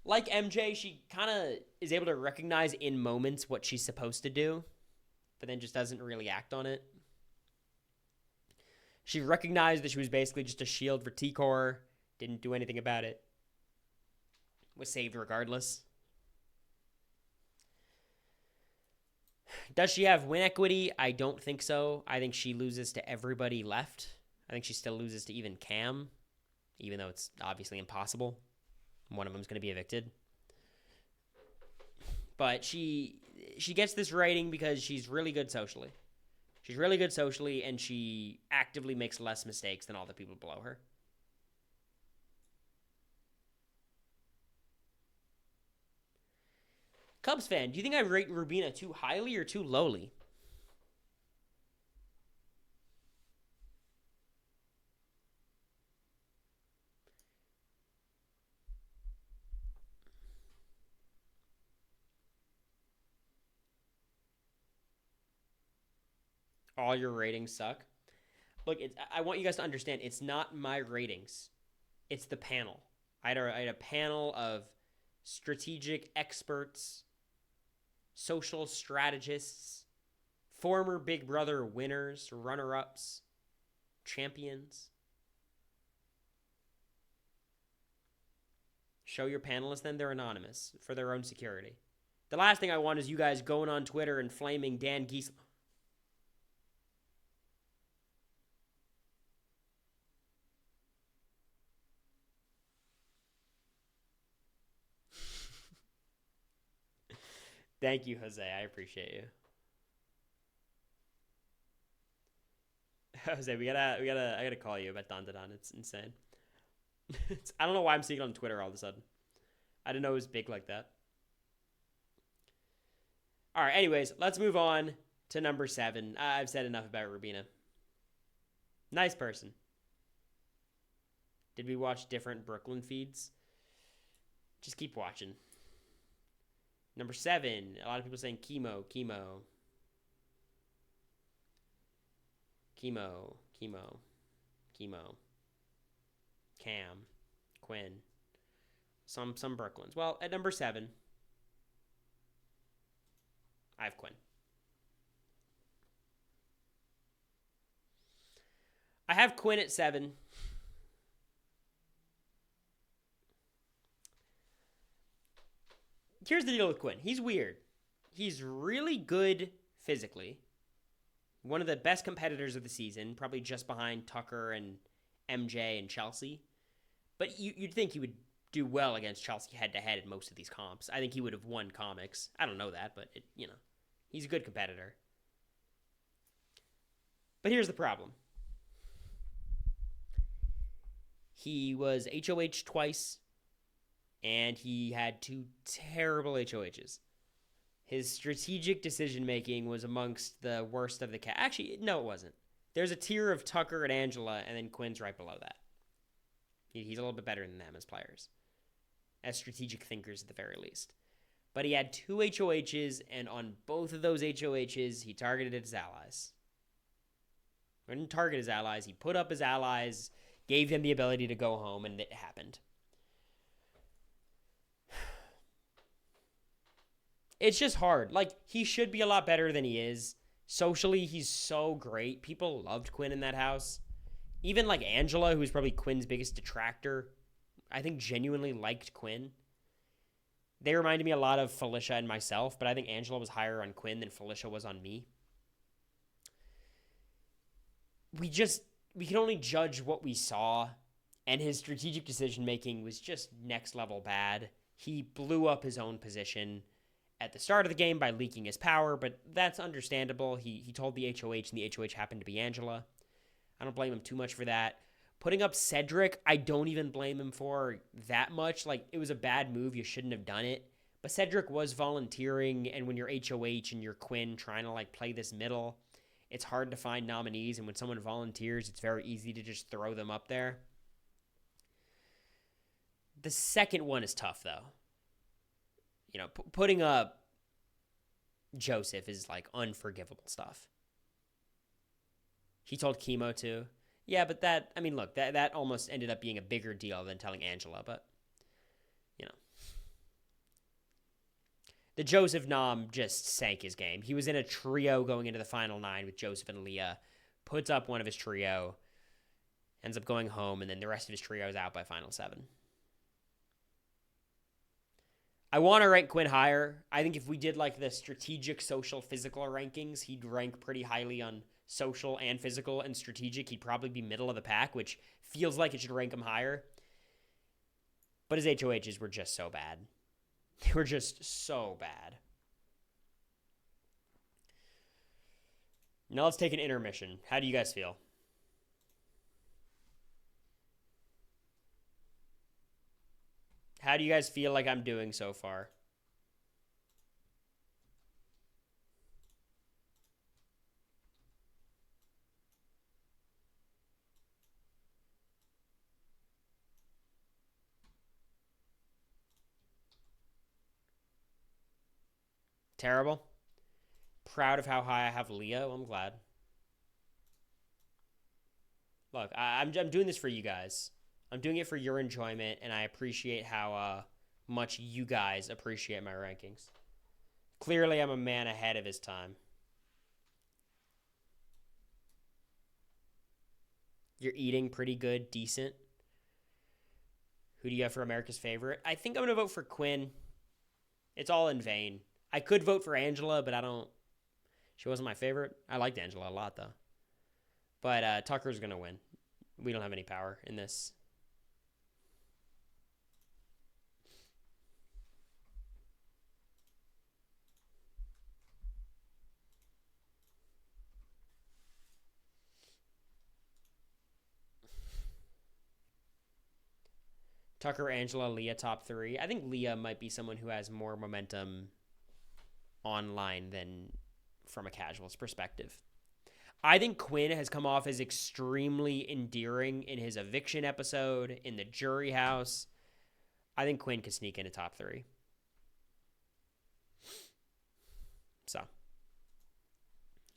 [SPEAKER 1] Like MJ, she kind of is able to recognize in moments what she's supposed to do, but then just doesn't really act on it. She recognized that she was basically just a shield for T-Core, didn't do anything about it, was saved regardless. Does she have win equity? I don't think so. I think she loses to everybody left. I think she still loses to even Cam, even though it's obviously impossible. One of them is going to be evicted. But she gets this rating because she's really good socially. She's really good socially, and she actively makes less mistakes than all the people below her. Cubs fan, do you think I rate Rubina too highly or too lowly? All your ratings suck. Look, I want you guys to understand, it's not my ratings. It's the panel. I had a panel of strategic experts, social strategists, former Big Brother winners, runner-ups, champions. Show your panelists, then they're anonymous for their own security. The last thing I want is you guys going on Twitter and flaming Dan Giesler. Thank you, Jose. I appreciate you. Jose, I gotta call you about Don Don. It's insane. I don't know why I'm seeing it on Twitter all of a sudden. I didn't know it was big like that. All right, anyways, let's move on to number 7. I've said enough about Rubina. Nice person. Did we watch different Brooklyn feeds? Just keep watching. Number 7, a lot of people saying Chemo. Cam, Quinn, some Brooklyns. Well, at number 7, I have Quinn. I have Quinn at 7. Here's the deal with Quinn. He's weird. He's really good physically. One of the best competitors of the season, probably just behind Tucker and MJ and Chelsea. But you'd think he would do well against Chelsea head-to-head in most of these comps. I think he would have won comics. I don't know that, but, he's a good competitor. But here's the problem. He was HOH twice, and he had 2 terrible HOHs. His strategic decision-making was amongst the worst of the cat. Actually, no, it wasn't. There's a tier of Tucker and Angela, and then Quinn's right below that. He's a little bit better than them as players. As strategic thinkers, at the very least. But he had 2 HOHs, and on both of those HOHs, he targeted his allies. He didn't target his allies. He put up his allies, gave them the ability to go home, and it happened. It's just hard. Like, he should be a lot better than he is. Socially, he's so great. People loved Quinn in that house. Even like Angela, who's probably Quinn's biggest detractor, I think genuinely liked Quinn. They reminded me a lot of Felicia and myself, but I think Angela was higher on Quinn than Felicia was on me. We can only judge what we saw, and his strategic decision making was just next level bad. He blew up his own position at the start of the game by leaking his power, but that's understandable. He told the HOH, and the HOH happened to be Angela. I don't blame him too much for that. Putting up Cedric, I don't even blame him for that much. Like, it was a bad move. You shouldn't have done it. But Cedric was volunteering, and when you're HOH and you're Quinn trying to, like, play this middle, it's hard to find nominees, and when someone volunteers, it's very easy to just throw them up there. The second one is tough, though. You know, putting up Joseph is, like, unforgivable stuff. He told Chemo to. Yeah, but that, I mean, look, that almost ended up being a bigger deal than telling Angela, but, you know. The Joseph nom just sank his game. He was in a trio going into the final 9 with Joseph and Leah, puts up one of his trio, ends up going home, and then the rest of his trio is out by final 7. I want to rank Quinn higher. I think if we did like the strategic, social, physical rankings, he'd rank pretty highly on social and physical and strategic. He'd probably be middle of the pack, which feels like it should rank him higher. But his HOHs were just so bad. They were just so bad. Now let's take an intermission. How do you guys feel? How do you guys feel like I'm doing so far? Terrible? Proud of how high I have Leah? Well, I'm glad. Look, I'm doing this for you guys. I'm doing it for your enjoyment, and I appreciate how much you guys appreciate my rankings. Clearly, I'm a man ahead of his time. You're eating pretty good, decent. Who do you have for America's favorite? I think I'm going to vote for Quinn. It's all in vain. I could vote for Angela, but I don't. She wasn't my favorite. I liked Angela a lot, though. But Tucker's going to win. We don't have any power in this. Tucker, Angela, Leah, top 3. I think Leah might be someone who has more momentum online than from a casual's perspective. I think Quinn has come off as extremely endearing in his eviction episode, in the jury house. I think Quinn could sneak into top 3. So,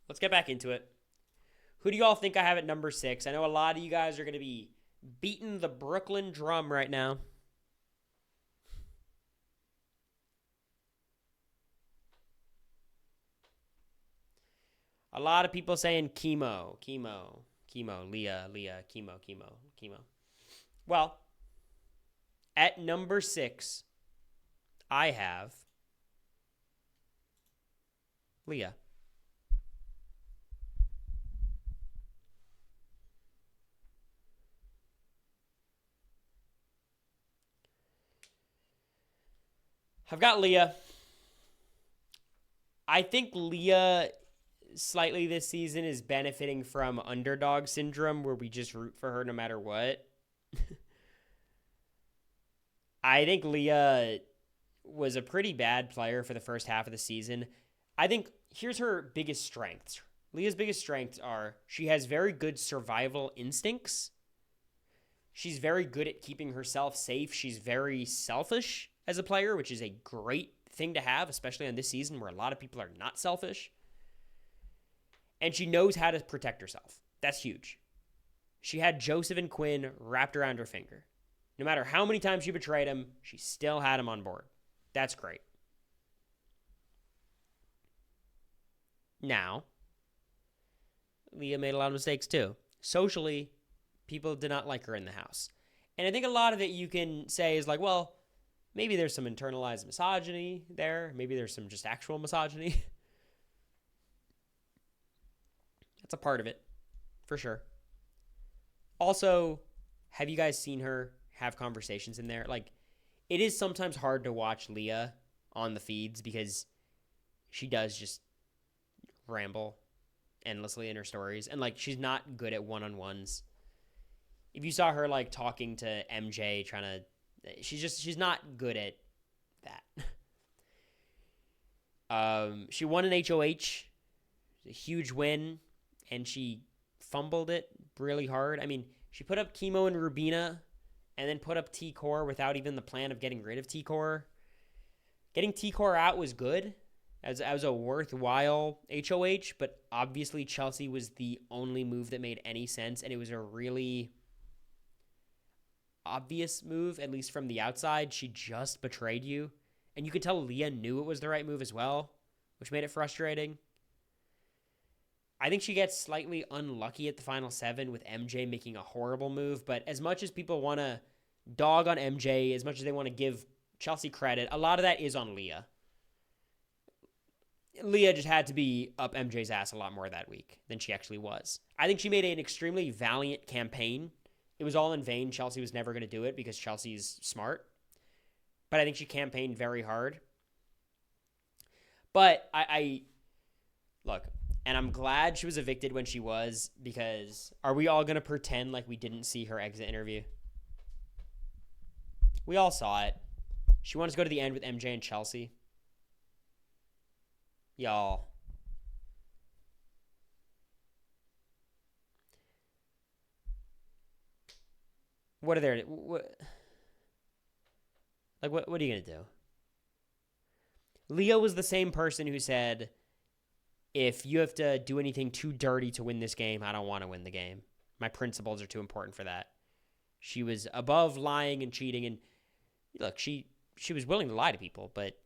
[SPEAKER 1] let's get back into it. Who do y'all think I have at number 6? I know a lot of you guys are going to be beating the Brooklyn drum right now. A lot of people saying Chemo, Leah, Chemo. Well, at number 6, I have Leah. I've got Leah. I think Leah slightly this season is benefiting from underdog syndrome where we just root for her no matter what. I think Leah was a pretty bad player for the first half of the season. I think here's her biggest strengths. Leah's biggest strengths are she has very good survival instincts. She's very good at keeping herself safe. She's very selfish as a player, which is a great thing to have, especially on this season where a lot of people are not selfish. And she knows how to protect herself. That's huge. She had Joseph and Quinn wrapped around her finger. No matter how many times she betrayed him, she still had him on board. That's great. Now, Leah made a lot of mistakes too. Socially, People did not like her in the house. And I think a lot of it you can say is like, well, maybe there's some internalized misogyny there. Maybe there's some just actual misogyny. That's a part of it, for sure. Also, have you guys seen her have conversations in there? Like, it is sometimes hard to watch Leah on the feeds because she does just ramble endlessly in her stories. And, like, she's not good at one-on-ones. If you saw her, like, talking to MJ, trying to... She's not good at that. She won an HOH. A huge win. And she fumbled it really hard. I mean, she put up Chemo and Rubina and then put up T-Core without even the plan of getting rid of T-Core. Getting T-Core out was good as a worthwhile HOH, but obviously Chelsea was the only move that made any sense, and it was a really obvious move, at least from the outside. She just betrayed you, and you could tell Leah knew it was the right move as well, which made it frustrating. I think she gets slightly unlucky at the final 7 with MJ making a horrible move, but as much as people want to dog on MJ, as much as they want to give Chelsea credit, a lot of that is on Leah. Leah just had to be up MJ's ass a lot more that week than she actually was. I think she made an extremely valiant campaign. It was all in vain. Chelsea was never going to do it because Chelsea's smart. But I think she campaigned very hard. But I look, and I'm glad she was evicted when she was, because are we all going to pretend like we didn't see her exit interview? We all saw it. She wanted to go to the end with MJ and Chelsea. Y'all. What are there? What are you going to do? Leo was the same person who said, if you have to do anything too dirty to win this game, I don't want to win the game. My principles are too important for that. She was above lying and cheating. And look, she was willing to lie to people, but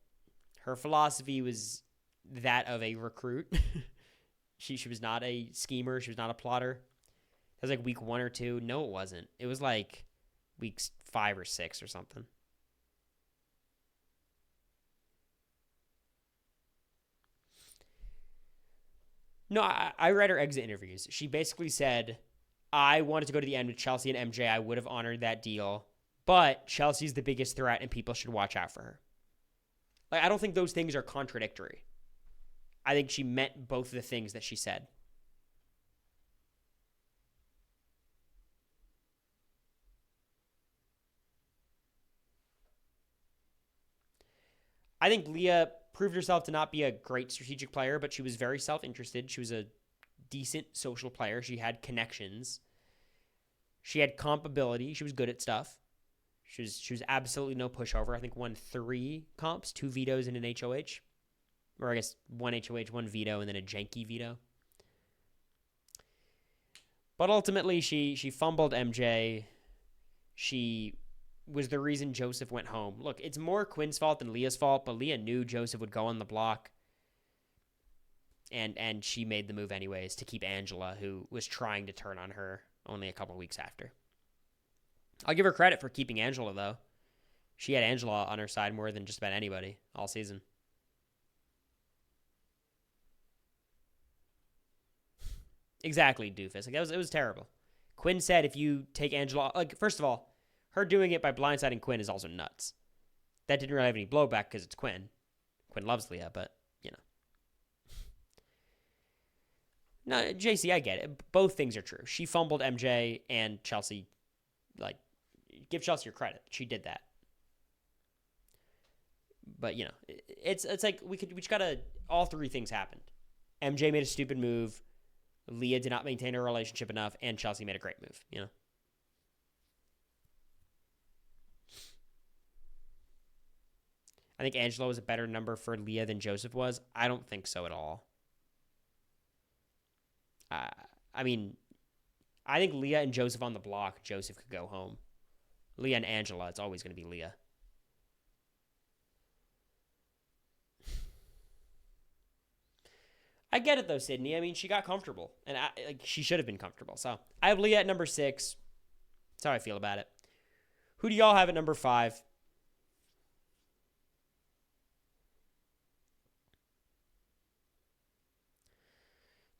[SPEAKER 1] her philosophy was that of a recruit. She was not a schemer. She was not a plotter. It was like week 1 or 2. No, it wasn't. It was like weeks 5 or 6 or something. No, I read her exit interviews. She basically said, I wanted to go to the end with Chelsea and MJ. I would have honored that deal. But Chelsea's the biggest threat and people should watch out for her. Like, I don't think those things are contradictory. I think she meant both of the things that she said. I think Leah proved herself to not be a great strategic player, but she was very self-interested. She was a decent social player. She had connections. She had comp ability. She was good at stuff. She was absolutely no pushover. I think won 3 comps, 2 vetoes and an HOH. Or I guess 1 HOH, 1 veto, and then a janky veto. But ultimately, she fumbled MJ. She was the reason Joseph went home. Look, it's more Quinn's fault than Leah's fault, but Leah knew Joseph would go on the block. And she made the move anyways to keep Angela, who was trying to turn on her only a couple weeks after. I'll give her credit for keeping Angela, though. She had Angela on her side more than just about anybody all season. Exactly, doofus. Like, it was terrible. Quinn said if you take Angela... Like, first of all, her doing it by blindsiding Quinn is also nuts. That didn't really have any blowback because it's Quinn. Quinn loves Leah, but, you know. No, JC, I get it. Both things are true. She fumbled MJ and Chelsea. Like, give Chelsea your credit. She did that. But, you know, it's like we just gotta... All 3 things happened. MJ made a stupid move. Leah did not maintain her relationship enough, and Chelsea made a great move, you know? I think Angela was a better number for Leah than Joseph was. I don't think so at all. I mean, I think Leah and Joseph on the block, Joseph could go home. Leah and Angela, it's always going to be Leah. I get it, though, Sydney. I mean, she got comfortable, and she should have been comfortable. So I have Leah at number 6. That's how I feel about it. Who do y'all have at number 5?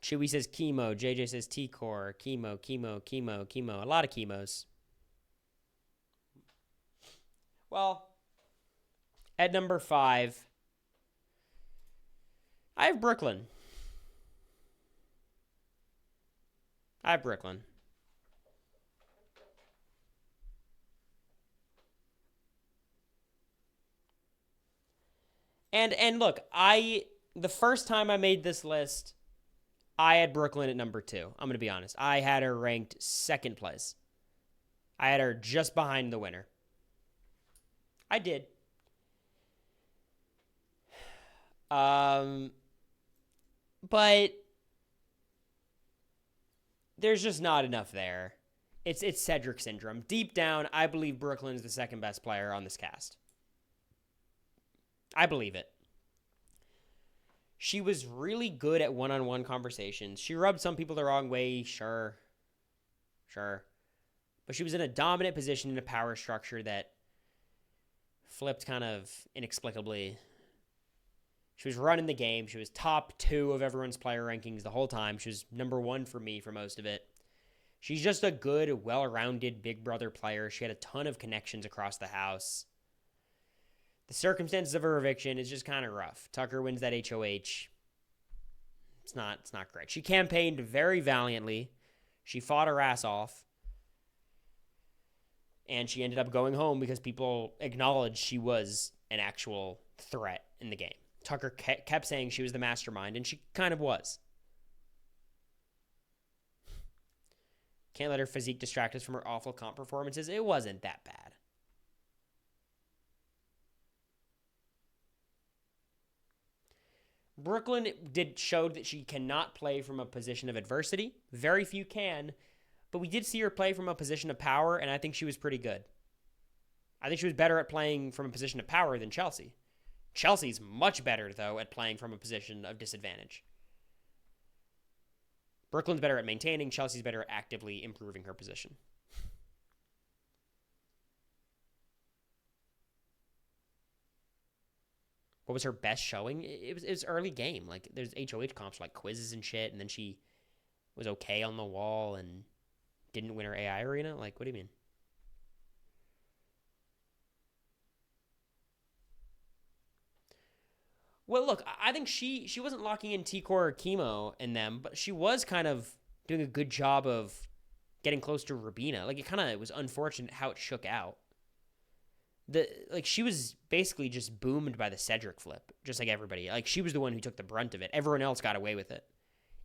[SPEAKER 1] Chewy says chemo. JJ says T-Core. Chemo, chemo, chemo, chemo. A lot of chemos. Well, at number 5, I have Brooklyn. And look, the first time I made this list, I had Brooklyn at number 2. I'm going to be honest. I had her ranked second place. I had her just behind the winner. I did. But there's just not enough there. It's Cedric syndrome. Deep down, I believe Brooklyn's the second best player on this cast. I believe it. She was really good at one-on-one conversations. She rubbed some people the wrong way, sure. But she was in a dominant position in a power structure that flipped kind of inexplicably. She was running the game. She was top 2 of everyone's player rankings the whole time. She was number 1 for me for most of it. She's just a good, well-rounded big brother player. She had a ton of connections across the house. The circumstances of her eviction is just kind of rough. Tucker wins that HOH. It's not great. She campaigned very valiantly. She fought her ass off. And she ended up going home because people acknowledged she was an actual threat in the game. Tucker kept saying she was the mastermind, and she kind of was. Can't let her physique distract us from her awful comp performances. It wasn't that bad. Brooklyn showed that she cannot play from a position of adversity. Very few can, but we did see her play from a position of power, and I think she was pretty good. I think she was better at playing from a position of power than Chelsea. Chelsea's much better, though, at playing from a position of disadvantage. Brooklyn's better at maintaining. Chelsea's better at actively improving her position. What was her best showing? It was early game. Like, there's HOH comps like quizzes and shit, and then she was okay on the wall and didn't win her AI arena? Like, what do you mean? Well, look, I think she wasn't locking in T-Core or Chemo in them, but she was kind of doing a good job of getting close to Rubina. Like, it was unfortunate how it shook out. She was basically just boomed by the Cedric flip, just like everybody. Like, she was the one who took the brunt of it. Everyone else got away with it.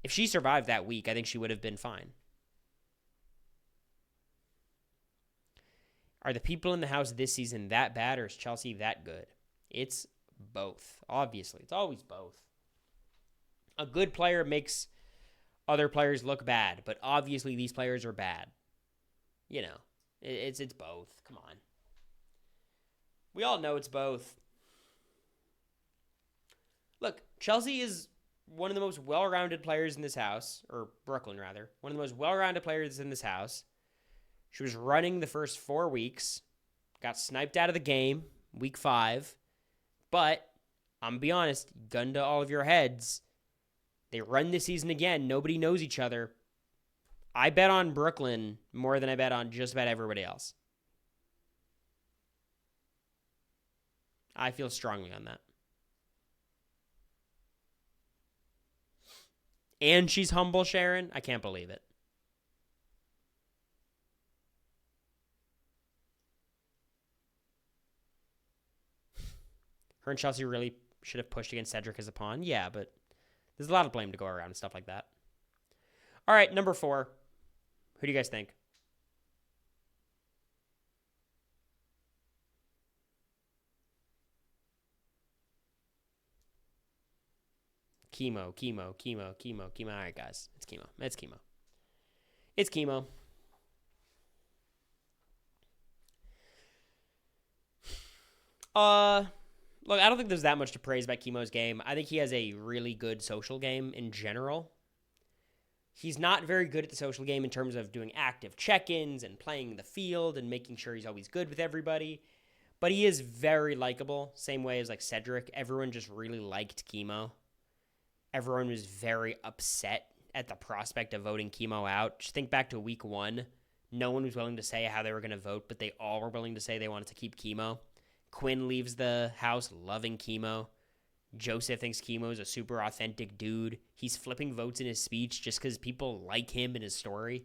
[SPEAKER 1] If she survived that week, I think she would have been fine. Are the people in the house this season that bad, or is Chelsea that good? It's both. Obviously, it's always both. A good player makes other players look bad, but obviously these players are bad. You know, it's both. Come on. We all know it's both. Look, Chelsea is one of the most well-rounded players in this house, or Brooklyn, rather. One of the most well-rounded players in this house. She was running the first 4 weeks, got sniped out of the game, week 5. But, I'm going to be honest, gun to all of your heads, they run this season again. Nobody knows each other. I bet on Brooklyn more than I bet on just about everybody else. I feel strongly on that. And she's humble, Sharon. I can't believe it. Her and Chelsea really should have pushed against Cedric as a pawn. Yeah, but there's a lot of blame to go around and stuff like that. All right, number 4. Who do you guys think? Chemo. All right, guys. It's chemo. It's chemo. Look, I don't think there's that much to praise about Chemo's game. I think he has a really good social game in general. He's not very good at the social game in terms of doing active check-ins and playing the field and making sure he's always good with everybody. But he is very likable, same way as like Cedric. Everyone just really liked Chemo. Everyone was very upset at the prospect of voting Chemo out. Just think back to week 1. No one was willing to say how they were going to vote, but they all were willing to say they wanted to keep Chemo. Quinn leaves the house loving Chemo. Joseph thinks Chemo is a super authentic dude. He's flipping votes in his speech just because people like him and his story.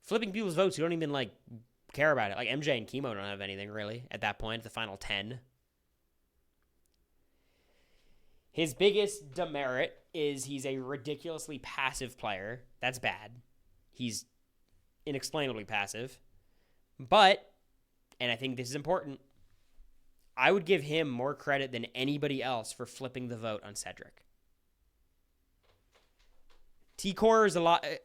[SPEAKER 1] Flipping people's votes who don't even, like, care about it. Like, MJ and Chemo don't have anything, really, at that point, the final 10. His biggest demerit is he's a ridiculously passive player. That's bad. He's inexplainably passive. But, and I think this is important, I would give him more credit than anybody else for flipping the vote on Cedric. T-Core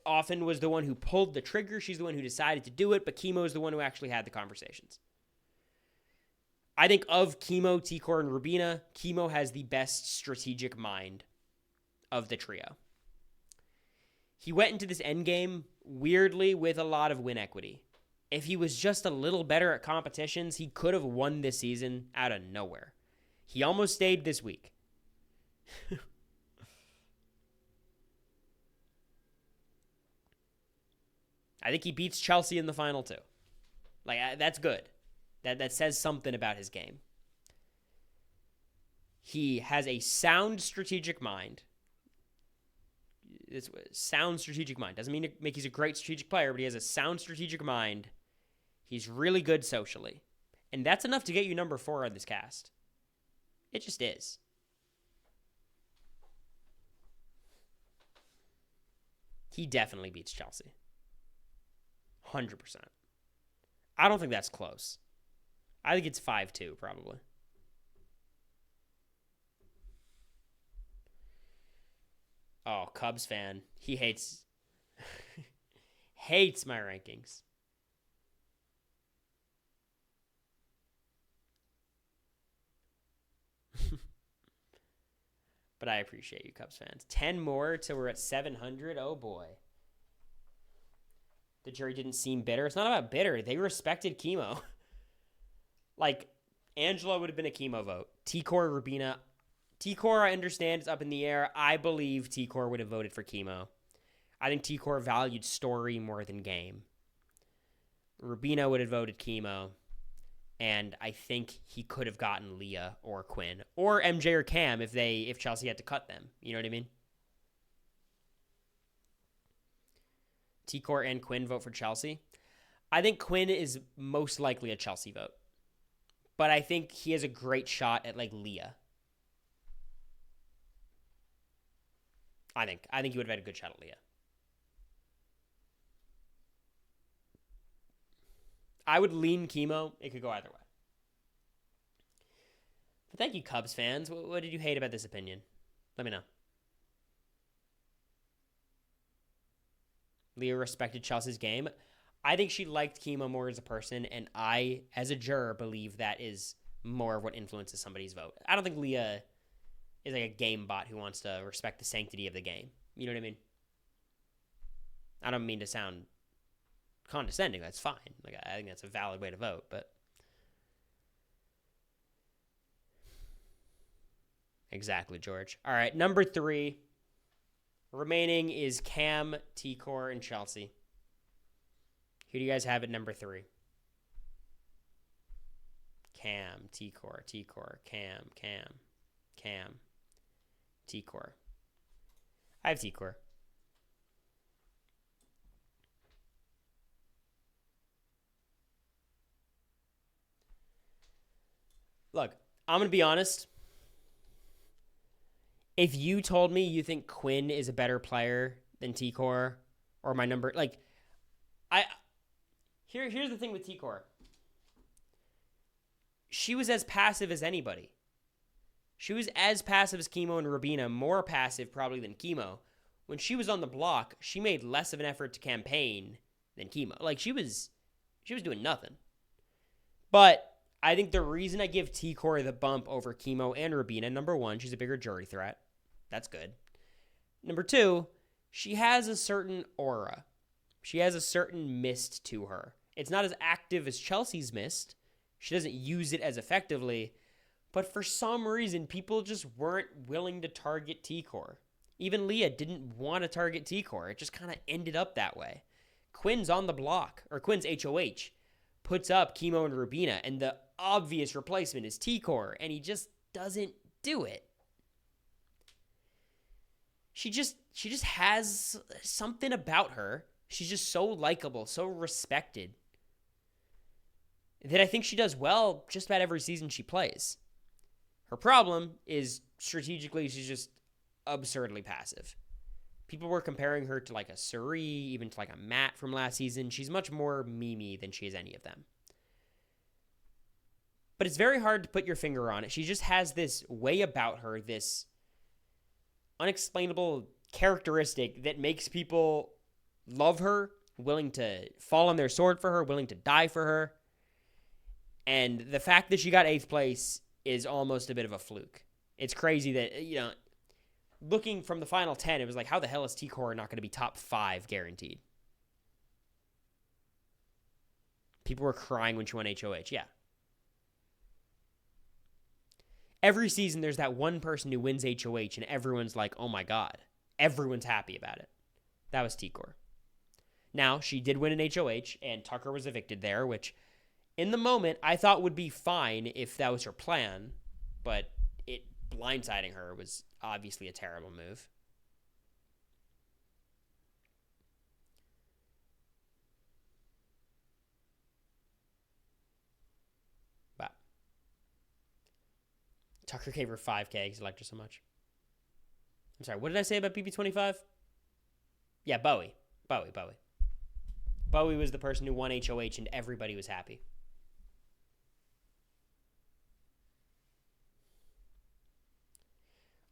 [SPEAKER 1] often was the one who pulled the trigger. She's the one who decided to do it, but Chemo is the one who actually had the conversations. I think of Chemo, T-Core, and Rubina, Chemo has the best strategic mind of the trio. He went into this endgame, weirdly, with a lot of win equity. If he was just a little better at competitions, he could have won this season out of nowhere. He almost stayed this week. I think he beats Chelsea in the final 2. Like, that's good. That says something about his game. He has a sound strategic mind. It's sound strategic mind. Doesn't mean he's a great strategic player, but he has a sound strategic mind. He's really good socially. And that's enough to get you number 4 on this cast. It just is. He definitely beats Chelsea. 100%. I don't think that's close. I think it's 5-2, probably. Oh, Cubs fan. He hates my rankings. But I appreciate you, Cubs fans. 10 more till we're at 700. Oh, boy. The jury didn't seem bitter. It's not about bitter. They respected Chemo. Like, Angela would have been a Chemo vote. T-Core, Rubina. T-Core, I understand, is up in the air. I believe T-Core would have voted for Chemo. I think T-Core valued story more than game. Rubina would have voted Chemo. And I think he could have gotten Leah or Quinn or MJ or Cam if Chelsea had to cut them. You know what I mean? T-Core and Quinn vote for Chelsea. I think Quinn is most likely a Chelsea vote. But I think he has a great shot at, like, Leah. I think he would have had a good shot at Leah. I would lean Chemo. It could go either way. But thank you, Cubs fans. What did you hate about this opinion? Let me know. Leah respected Chelsea's game. I think she liked Chemo more as a person, and I, as a juror, believe that is more of what influences somebody's vote. I don't think Leah is like a game bot who wants to respect the sanctity of the game. You know what I mean? I don't mean to sound condescending. That's fine. Like, I think that's a valid way to vote, but exactly, George. All right, number 3 remaining is Cam, T-Core, and Chelsea. Who do you guys have at number 3? Cam, T-Core, Cam, T-Core. I have T-Core. Look, I'm going to be honest. If you told me you think Quinn is a better player than T-Core or my number, like, here's the thing with T-Core. She was as passive as anybody. She was as passive as Chemo and Rubina, more passive probably than Chemo. When she was on the block, she made less of an effort to campaign than Chemo. Like, she was doing nothing. But I think the reason I give T-Core the bump over Chemo and Rubina, number 1, she's a bigger jury threat. That's good. Number 2, she has a certain aura. She has a certain mist to her. It's not as active as Chelsea's mist. She doesn't use it as effectively. But for some reason, people just weren't willing to target T-Core. Even Leah didn't want to target T-Core. It just kind of ended up that way. Quinn's on the block, or Quinn's HOH, puts up Chemo and Rubina, and the obvious replacement is T-Core, and he just doesn't do it. She just has something about her. She's just so likable, so respected, that I think she does well just about every season she plays. Her problem is strategically she's just absurdly passive. People were comparing her to like a Suri, even to like a Matt from last season. She's much more Mimi than she is any of them. But it's very hard to put your finger on it. She just has this way about her, this unexplainable characteristic that makes people love her, willing to fall on their sword for her, willing to die for her. And the fact that she got 8th place is almost a bit of a fluke. It's crazy that, looking from the final 10, it was like, how the hell is T-Core not going to be top 5 guaranteed? People were crying when she won HOH. Yeah. Every season, there's that one person who wins HOH, and everyone's like, oh my God. Everyone's happy about it. That was T-Core. Now, she did win an HOH, and Tucker was evicted there, which in the moment I thought would be fine if that was her plan, but it blindsiding her was obviously a terrible move. Wow. Tucker gave her 5K because he liked her so much. I'm sorry, what did I say about BB25? Yeah, Bowie. Bowie was the person who won HOH and everybody was happy.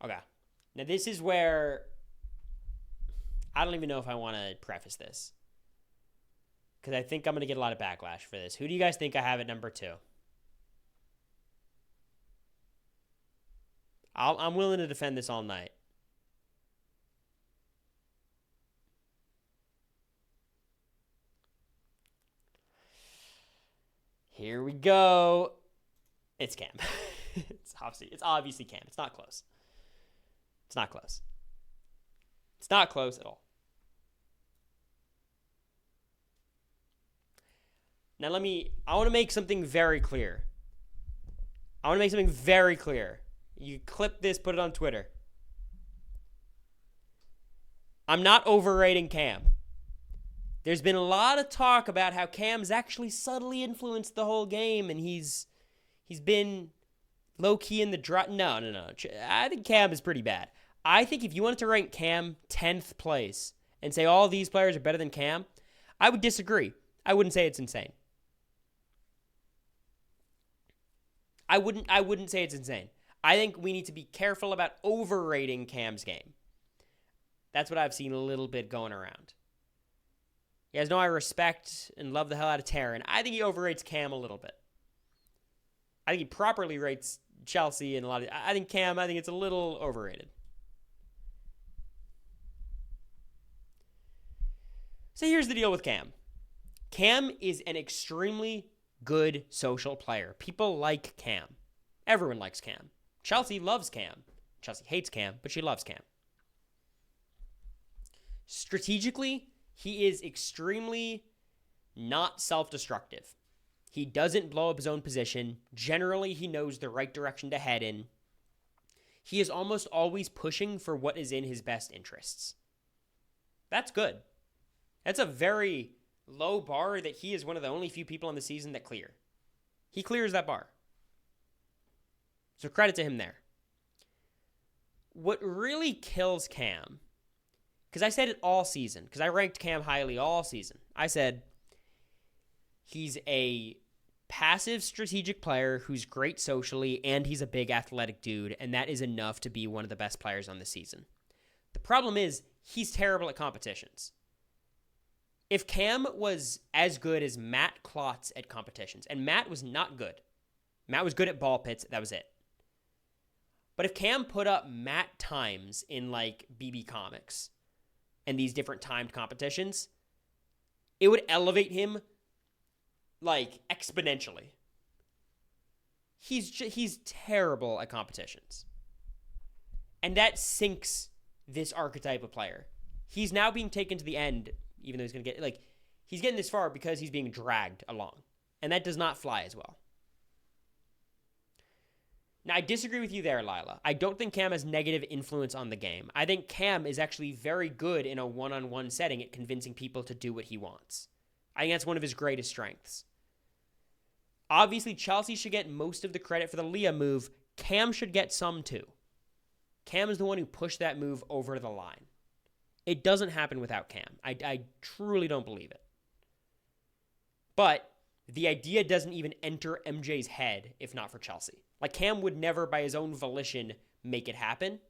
[SPEAKER 1] Okay. Now this is where I don't even know if I want to preface this, because I think I'm going to get a lot of backlash for this. Who do you guys think I have at number 2? I'm willing to defend this all night. Here we go. It's Cam. It's obviously Cam. It's not close. It's not close. It's not close at all. Now I want to make something very clear. You clip this, put it on Twitter. I'm not overrating Cam. There's been a lot of talk about how Cam's actually subtly influenced the whole game, and he's been low-key in the drop. No. I think Cam is pretty bad. I think if you wanted to rank Cam 10th place and say all these players are better than Cam, I would disagree. I wouldn't say it's insane. I wouldn't say it's insane. I think we need to be careful about overrating Cam's game. That's what I've seen a little bit going around. You guys know I respect and love the hell out of Taryn. I think he overrates Cam a little bit. I think he properly rates Chelsea and a lot of... I think Cam, it's a little overrated. So here's the deal with Cam. Cam is an extremely good social player. People like Cam. Everyone likes Cam. Chelsea loves Cam. Chelsea hates Cam, but she loves Cam. Strategically, he is extremely not self-destructive. He doesn't blow up his own position. Generally, he knows the right direction to head in. He is almost always pushing for what is in his best interests. That's good. That's a very low bar that he is one of the only few people on the season that clear. He clears that bar. So credit to him there. What really kills Cam, because I said it all season, because I ranked Cam highly all season. I said he's a passive strategic player who's great socially, and he's a big athletic dude, and that is enough to be one of the best players on the season. The problem is he's terrible at competitions. If Cam was as good as Matt Klotz at competitions, and Matt was not good. Matt was good at ball pits, that was it. But if Cam put up Matt times in like BB Comics, and these different timed competitions, it would elevate him like exponentially. He's terrible at competitions. And that sinks this archetype of player. He's now being taken to the end, even though he's going to get, like, he's getting this far because he's being dragged along. And that does not fly as well. Now, I disagree with you there, Lila. I don't think Cam has negative influence on the game. I think Cam is actually very good in a one-on-one setting at convincing people to do what he wants. I think that's one of his greatest strengths. Obviously, Chelsea should get most of the credit for the Leah move. Cam should get some too. Cam is the one who pushed that move over the line. It doesn't happen without Cam. I truly don't believe it. But the idea doesn't even enter MJ's head if not for Chelsea. Like, Cam would never, by his own volition, make it happen.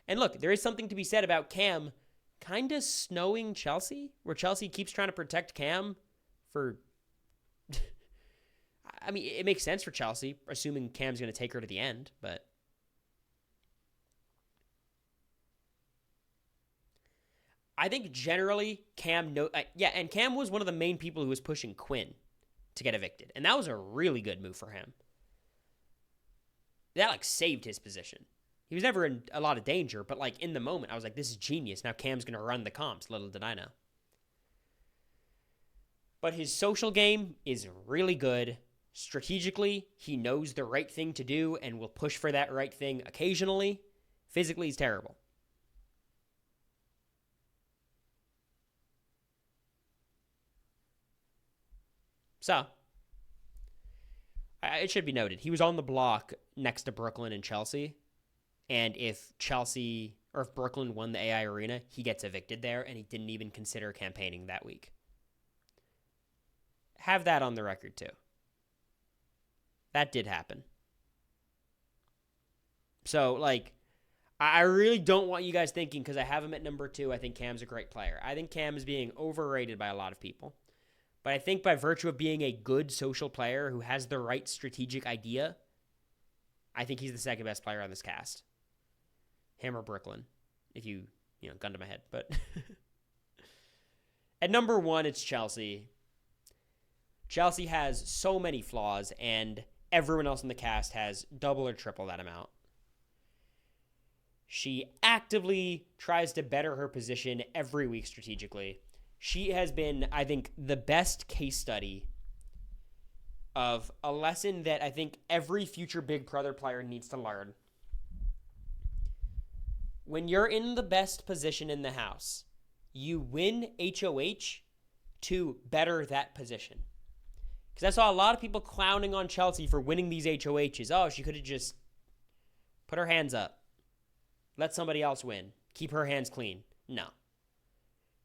[SPEAKER 1] And look, there is something to be said about Cam kind of snowing Chelsea, where Chelsea keeps trying to protect Cam for... I mean, it makes sense for Chelsea, assuming Cam's going to take her to the end, but... I think generally Cam... and Cam was one of the main people who was pushing Quinn to get evicted, and that was a really good move for him. That, like, saved his position. He was never in a lot of danger, but, like, in the moment, I was like, this is genius. Now Cam's going to run the comps. Little did I know. But his social game is really good. Strategically, he knows the right thing to do and will push for that right thing occasionally. Physically, he's terrible. So, it should be noted, he was on the block next to Brooklyn and Chelsea. And if Brooklyn won the AI Arena, he gets evicted there, and he didn't even consider campaigning that week. Have that on the record, too. That did happen. So, like, I really don't want you guys thinking, because I have him at number 2, I think Cam's a great player. I think Cam is being overrated by a lot of people. But I think by virtue of being a good social player who has the right strategic idea, I think he's the second best player on this cast. Him or Brooklyn, if you gun to my head. But at number 1, it's Chelsea. Chelsea has so many flaws, and everyone else in the cast has double or triple that amount. She actively tries to better her position every week strategically. She has been, I think, the best case study of a lesson that I think every future Big Brother player needs to learn. When you're in the best position in the house, you win HOH to better that position. Because I saw a lot of people clowning on Chelsea for winning these HOHs. Oh, she could have just put her hands up. Let somebody else win. Keep her hands clean. No.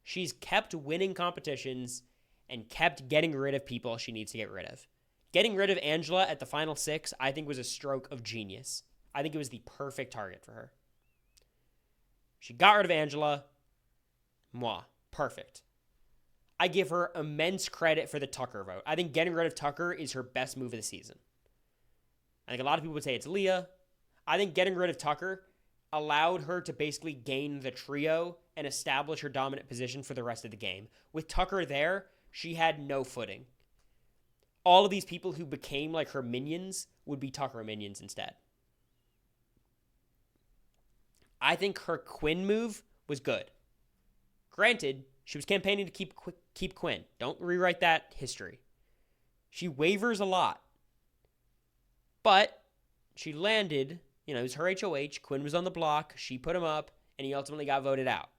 [SPEAKER 1] She's kept winning competitions and kept getting rid of people she needs to get rid of. Getting rid of Angela at the final 6, I think, was a stroke of genius. I think it was the perfect target for her. She got rid of Angela. Perfect. I give her immense credit for the Tucker vote. I think getting rid of Tucker is her best move of the season. I think a lot of people would say it's Leah. I think getting rid of Tucker allowed her to basically gain the trio and establish her dominant position for the rest of the game. With Tucker there, she had no footing. All of these people who became like her minions would be Tucker minions instead. I think her Quinn move was good. Granted, she was campaigning to keep Quinn. Don't rewrite that history. She wavers a lot. But she landed, it was her HOH. Quinn was on the block. She put him up, and he ultimately got voted out.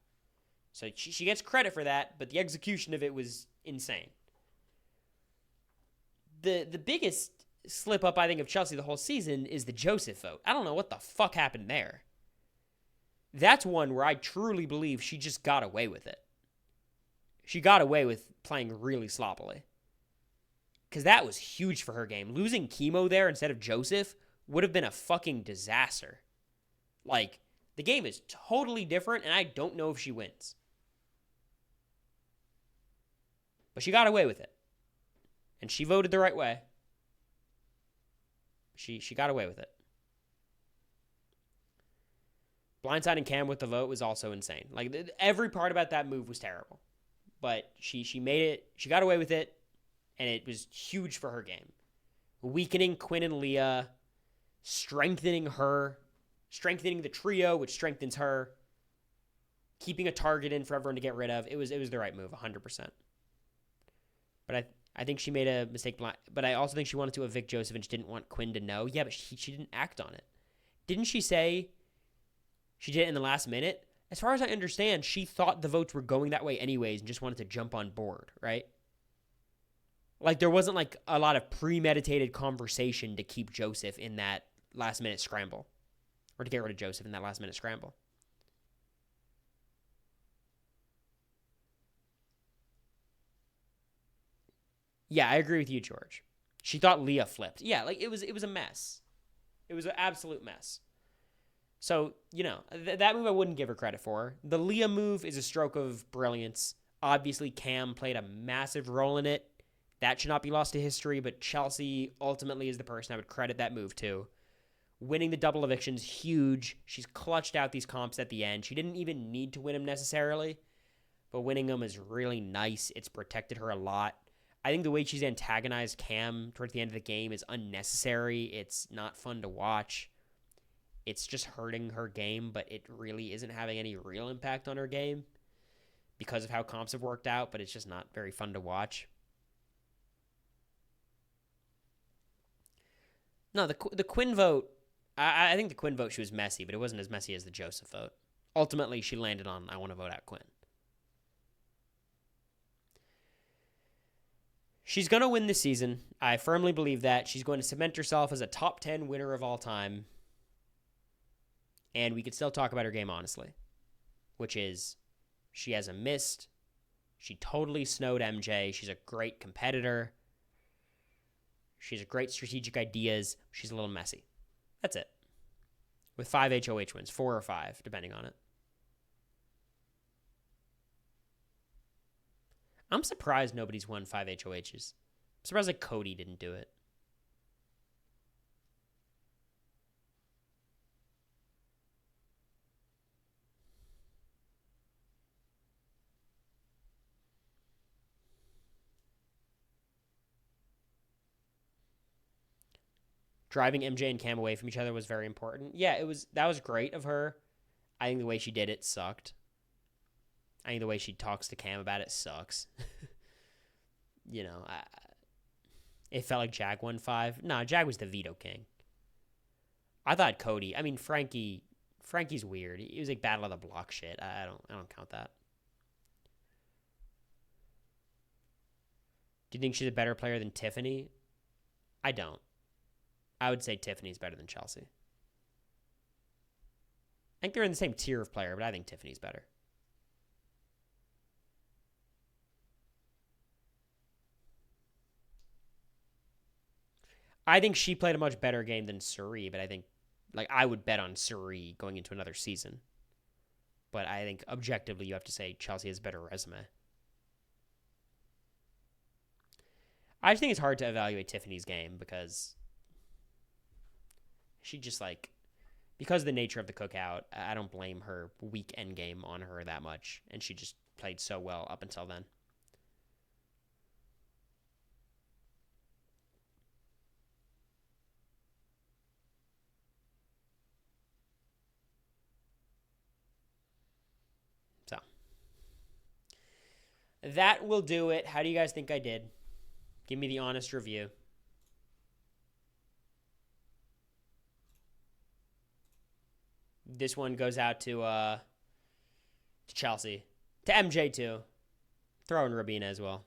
[SPEAKER 1] So she gets credit for that, but the execution of it was insane. The biggest slip up, I think, of Chelsea the whole season is the Joseph vote. I don't know what the fuck happened there. That's one where I truly believe she just got away with it. She got away with playing really sloppily. Because that was huge for her game. Losing Chemo there instead of Joseph would have been a fucking disaster. Like, the game is totally different, and I don't know if she wins. But she got away with it. And she voted the right way. She got away with it. Blindsiding Cam with the vote was also insane. Like every part about that move was terrible, but she made it. She got away with it, and it was huge for her game. Weakening Quinn and Leah, strengthening the trio, which strengthens her. Keeping a target in for everyone to get rid of. It was the right move, 100%. But I think she made a mistake. But I also think she wanted to evict Joseph and she didn't want Quinn to know. Yeah, but she didn't act on it. Didn't she say she did it in the last minute? As far as I understand, she thought the votes were going that way anyways and just wanted to jump on board, right? Like there wasn't like a lot of premeditated conversation to keep Joseph in that last minute scramble. Or to get rid of Joseph in that last minute scramble. Yeah, I agree with you, George. She thought Leah flipped. Yeah, like it was a mess. It was an absolute mess. So, that move I wouldn't give her credit for. The Leah move is a stroke of brilliance. Obviously, Cam played a massive role in it. That should not be lost to history, but Chelsea ultimately is the person I would credit that move to. Winning the double eviction's huge. She's clutched out these comps at the end. She didn't even need to win them necessarily, but winning them is really nice. It's protected her a lot. I think the way she's antagonized Cam towards the end of the game is unnecessary. It's not fun to watch. It's just hurting her game, but it really isn't having any real impact on her game because of how comps have worked out, but it's just not very fun to watch. No, the Quinn vote, I think the Quinn vote, she was messy, but it wasn't as messy as the Joseph vote. Ultimately, she landed on, I want to vote out Quinn. She's going to win this season. I firmly believe that. She's going to cement herself as a top 10 winner of all time. And we could still talk about her game honestly, which is she has a missed. She totally snowed MJ. She's a great competitor. She has great strategic ideas. She's a little messy. That's it. With 5 HOH wins, 4 or 5, depending on it. I'm surprised nobody's won 5 HOHs. I'm surprised like Cody didn't do it. Driving MJ and Cam away from each other was very important. Yeah, that was great of her. I think the way she did it sucked. I think the way she talks to Cam about it sucks. It felt like Jag won 5. Nah, Jag was the veto king. I thought Cody. I mean, Frankie's weird. He was like battle of the block shit. I don't count that. Do you think she's a better player than Tiffany? I don't. I would say Tiffany's better than Chelsea. I think they're in the same tier of player, but I think Tiffany's better. I think she played a much better game than Suri, but I think, I would bet on Suri going into another season. But I think objectively, you have to say Chelsea has a better resume. I just think it's hard to evaluate Tiffany's game because she just because of the nature of the cookout, I don't blame her weak end game on her that much, and she just played so well up until then. So that will do it. How do you guys think I did? Give me the honest review. This one goes out to Chelsea. To MJ, too. Throw in Rabina as well.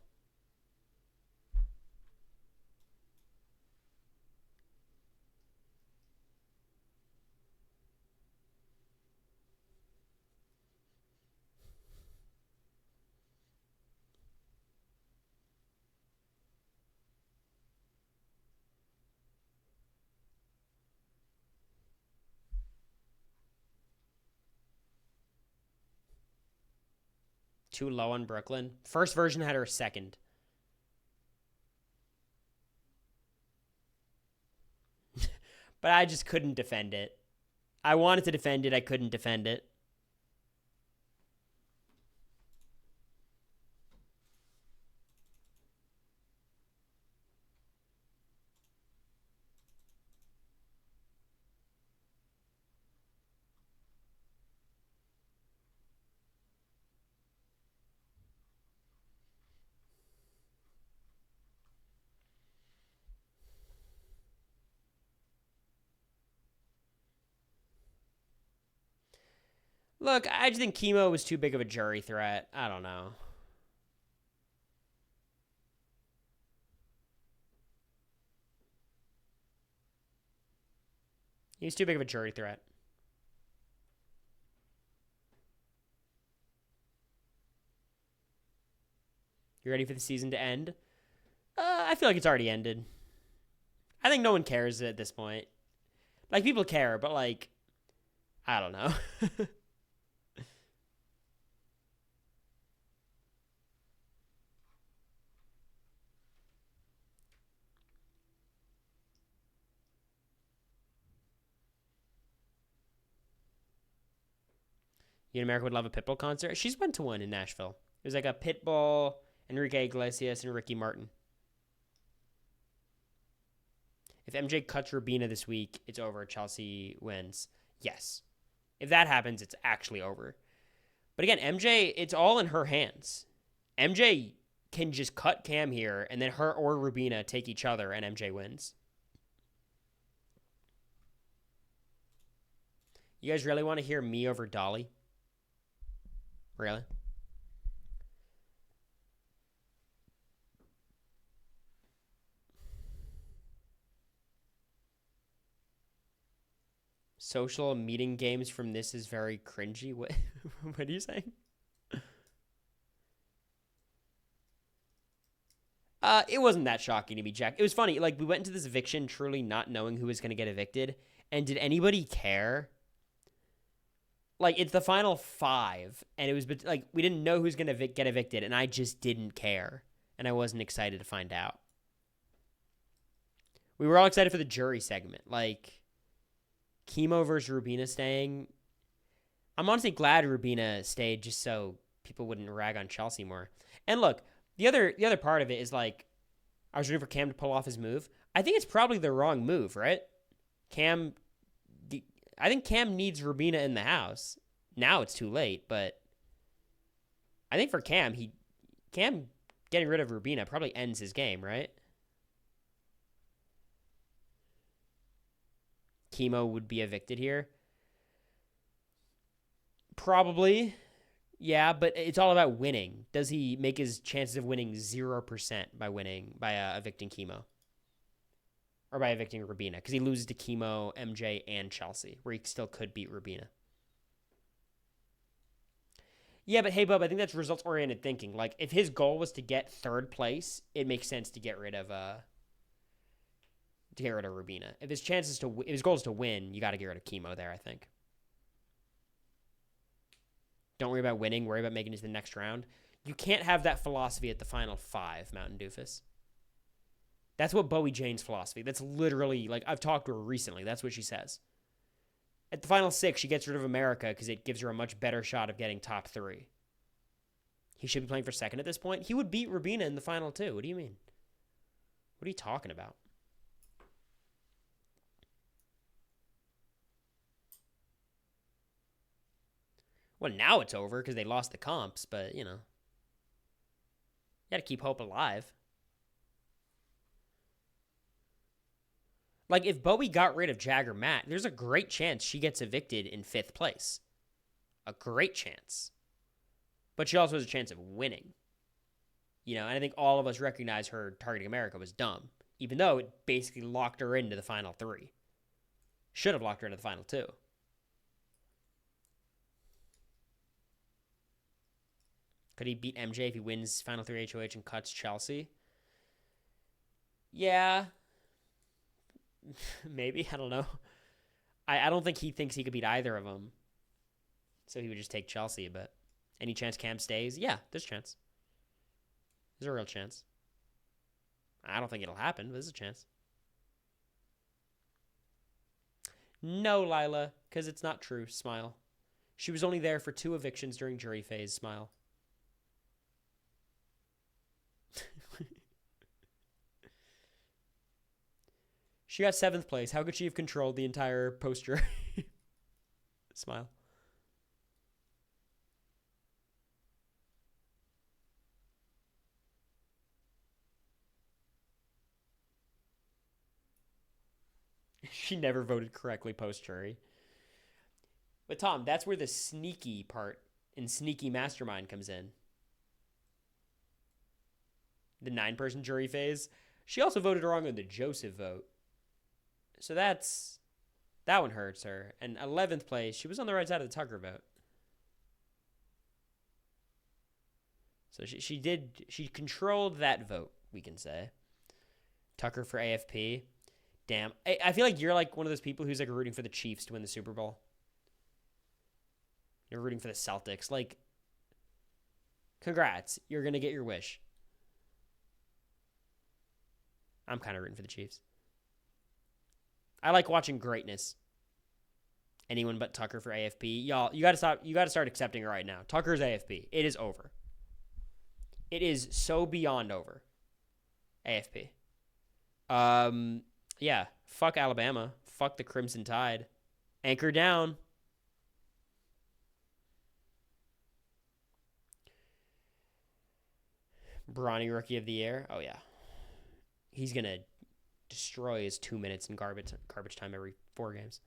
[SPEAKER 1] Too low on Brooklyn. First version had her second. But I just couldn't defend it. I wanted to defend it. I couldn't defend it. Look, I just think Chemo was too big of a jury threat. I don't know. He was too big of a jury threat. You ready for the season to end? I feel like it's already ended. I think no one cares at this point. Like, people care, but, like, I don't know. You in America would love a Pitbull concert. She's went to one in Nashville. It was like a Pitbull, Enrique Iglesias, and Ricky Martin. If MJ cuts Rubina this week, it's over. Chelsea wins. Yes. If that happens, it's actually over. But again, MJ, it's all in her hands. MJ can just cut Cam here, and then her or Rubina take each other, and MJ wins. You guys really want to hear me over Dolly? Really? Social meeting games from this is very cringy. What are you saying? It wasn't that shocking to me, Jack. It was funny. Like, we went into this eviction truly not knowing who was going to get evicted. And did anybody care? Like, it's the final 5. And it was, like, we didn't know who's going to get evicted. And I just didn't care. And I wasn't excited to find out. We were all excited for the jury segment. Like, Chemo versus Rubina staying. I'm honestly glad Rubina stayed just so people wouldn't rag on Chelsea more. And look, the other part of it is, like, I was rooting for Cam to pull off his move. I think it's probably the wrong move, right? I think Cam needs Rubina in the house. Now it's too late, but I think for Cam getting rid of Rubina probably ends his game, right? Chemo would be evicted here. Probably. Yeah, but it's all about winning. Does he make his chances of winning 0% by evicting Chemo? Or by evicting Rubina? Because he loses to Chemo, MJ, and Chelsea, where he still could beat Rubina. Yeah, but hey, Bub, I think that's results-oriented thinking. Like, if his goal was to get 3rd place, it makes sense to get rid of Rubina. If his goal is to win, you got to get rid of Chemo there, I think. Don't worry about winning. Worry about making it to the next round. You can't have that philosophy at the final 5, Mountain Doofus. That's what Bowie Jane's philosophy. That's literally, like, I've talked to her recently. That's what she says. At the final 6, she gets rid of America because it gives her a much better shot of getting top 3. He should be playing for 2nd at this point. He would beat Rubina in the final 2. What do you mean? What are you talking about? Well, now it's over because they lost the comps, but, you know. You got to keep hope alive. Like, if Bowie got rid of Jagger Matt, there's a great chance she gets evicted in 5th place. A great chance. But she also has a chance of winning. You know, and I think all of us recognize her targeting America was dumb, even though it basically locked her into the final 3. Should have locked her into the final 2. Could he beat MJ if he wins final 3 HOH and cuts Chelsea? Yeah. Maybe. I don't know. I don't think he thinks he could beat either of them. So he would just take Chelsea, but any chance Cam stays? Yeah, there's a chance. There's a real chance. I don't think it'll happen, but there's a chance. No, Lila, because it's not true. Smile. She was only there for 2 evictions during jury phase. Smile. She got 7th place. How could she have controlled the entire poster? Smile. She never voted correctly post-jury. But Tom, that's where the sneaky part in Sneaky Mastermind comes in. The 9-person jury phase. She also voted wrong on the Joseph vote. So that one hurts her. And 11th place, she was on the right side of the Tucker vote. So she controlled that vote, we can say. Tucker for AFP. Damn. I feel like you're like one of those people who's like rooting for the Chiefs to win the Super Bowl. You're rooting for the Celtics. Like, congrats. You're going to get your wish. I'm kind of rooting for the Chiefs. I like watching greatness. Anyone but Tucker for AFP. Y'all, you got to stop. You got to start accepting it right now. Tucker's AFP. It is over. It is so beyond over. AFP. Yeah. Fuck Alabama. Fuck the Crimson Tide. Anchor down. Bronny Rookie of the Year. Oh, yeah. He's going to destroy his 2 minutes in garbage time every 4 games.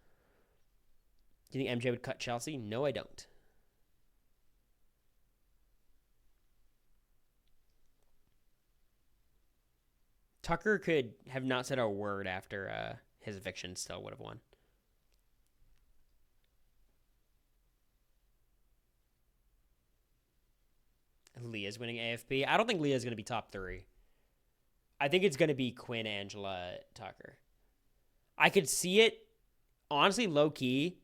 [SPEAKER 1] Do you think MJ would cut Chelsea? No, I don't. Tucker could have not said a word after his eviction, still would have won. Leah's winning AFP. I don't think Leah's going to be top 3. I think it's going to be Quinn, Angela, Tucker. I could see it, honestly, low-key,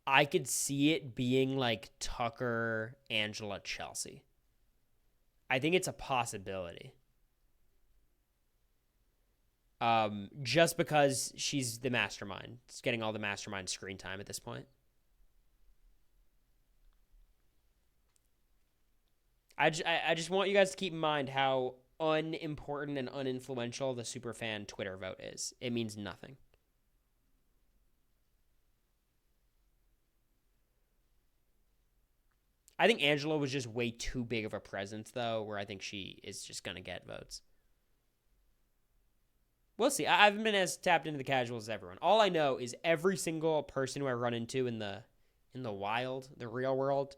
[SPEAKER 1] I could see it being like Tucker, Angela, Chelsea. I think it's a possibility. Just because she's the mastermind. It's getting all the mastermind screen time at this point. I just want you guys to keep in mind how unimportant and uninfluential the superfan Twitter vote is. It means nothing. I think Angela was just way too big of a presence, though, where I think she is just going to get votes. We'll see. I haven't been as tapped into the casuals as everyone. All I know is every single person who I run into in the wild, the real world,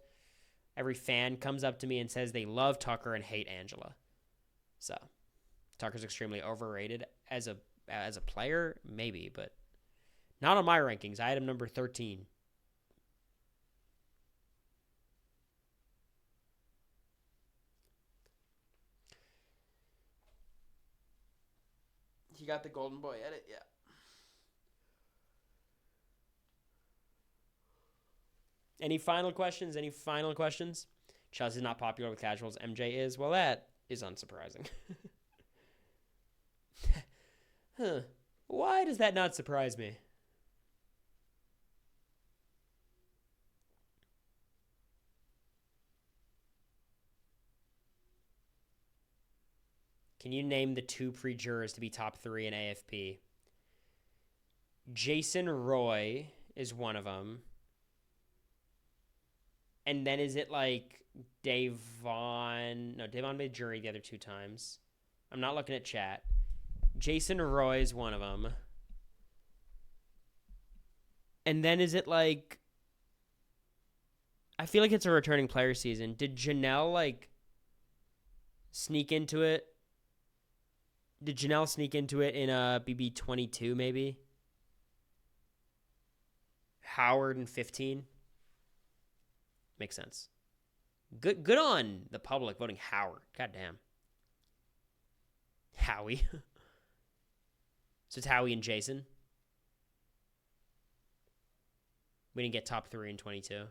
[SPEAKER 1] every fan comes up to me and says they love Tucker and hate Angela. So, Tucker's extremely overrated as a player, maybe, but not on my rankings. I had him number 13. He got the golden boy edit, yeah. Any final questions? Chelsea's not popular with casuals. MJ is. Well, that is unsurprising. Huh. Why does that not surprise me? Can you name the 2 pre-jurors to be top 3 in AFP? Jason Roy is one of them. And then is it like Davon? No, Davon made jury the other 2 times. I'm not looking at chat. Jason Roy is one of them. And then is it like... I feel like it's a returning player season. Did Janelle like sneak into it? Did Janelle sneak into it in BB22 maybe? Howard in 15? Makes sense. Good on the public voting Howard. God damn. Howie. So it's Howie and Jason. We didn't get top 3 in 22.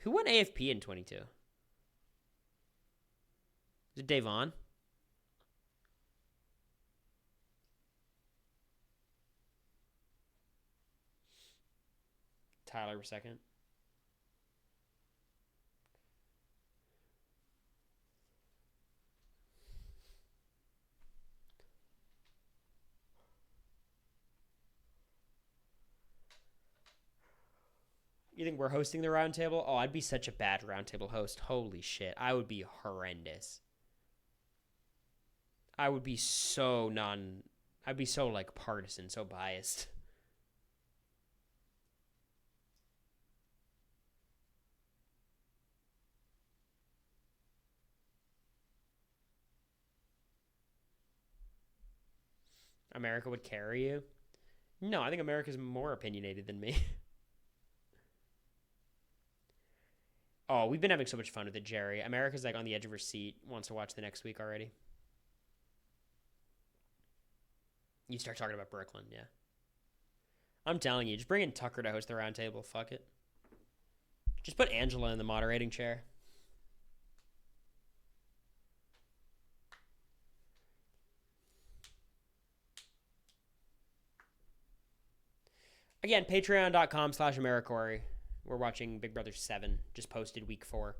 [SPEAKER 1] Who won AFP in 22? Is it Davon? Tyler second. You think we're hosting the roundtable? Oh, I'd be such a bad roundtable host. Holy shit. I would be horrendous. I would be so non. I'd be so, like, partisan, so biased. America would carry you? No, I think America's more opinionated than me. Oh, we've been having so much fun with it, Jerry. America's like on the edge of her seat, wants to watch the next week already. You start talking about Brooklyn, yeah. I'm telling you, just bring in Tucker to host the roundtable. Fuck it. Just put Angela in the moderating chair. Again, patreon.com/AmeriCory. We're watching Big Brother 7, just posted week 4.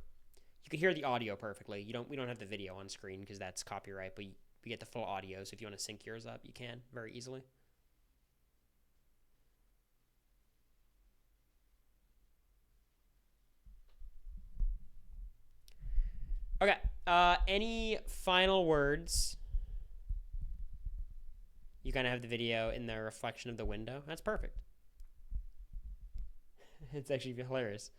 [SPEAKER 1] You can hear the audio perfectly. We don't have the video on screen because that's copyright, but we get the full audio. So if you want to sync yours up, you can very easily. Okay. Any final words? You kind of have the video in the reflection of the window. That's perfect. It's actually hilarious.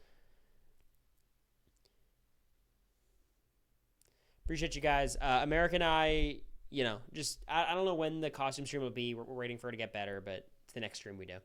[SPEAKER 1] Appreciate you guys. America and I, just I don't know when the costume stream will be. We're waiting for it to get better, but it's the next stream we do.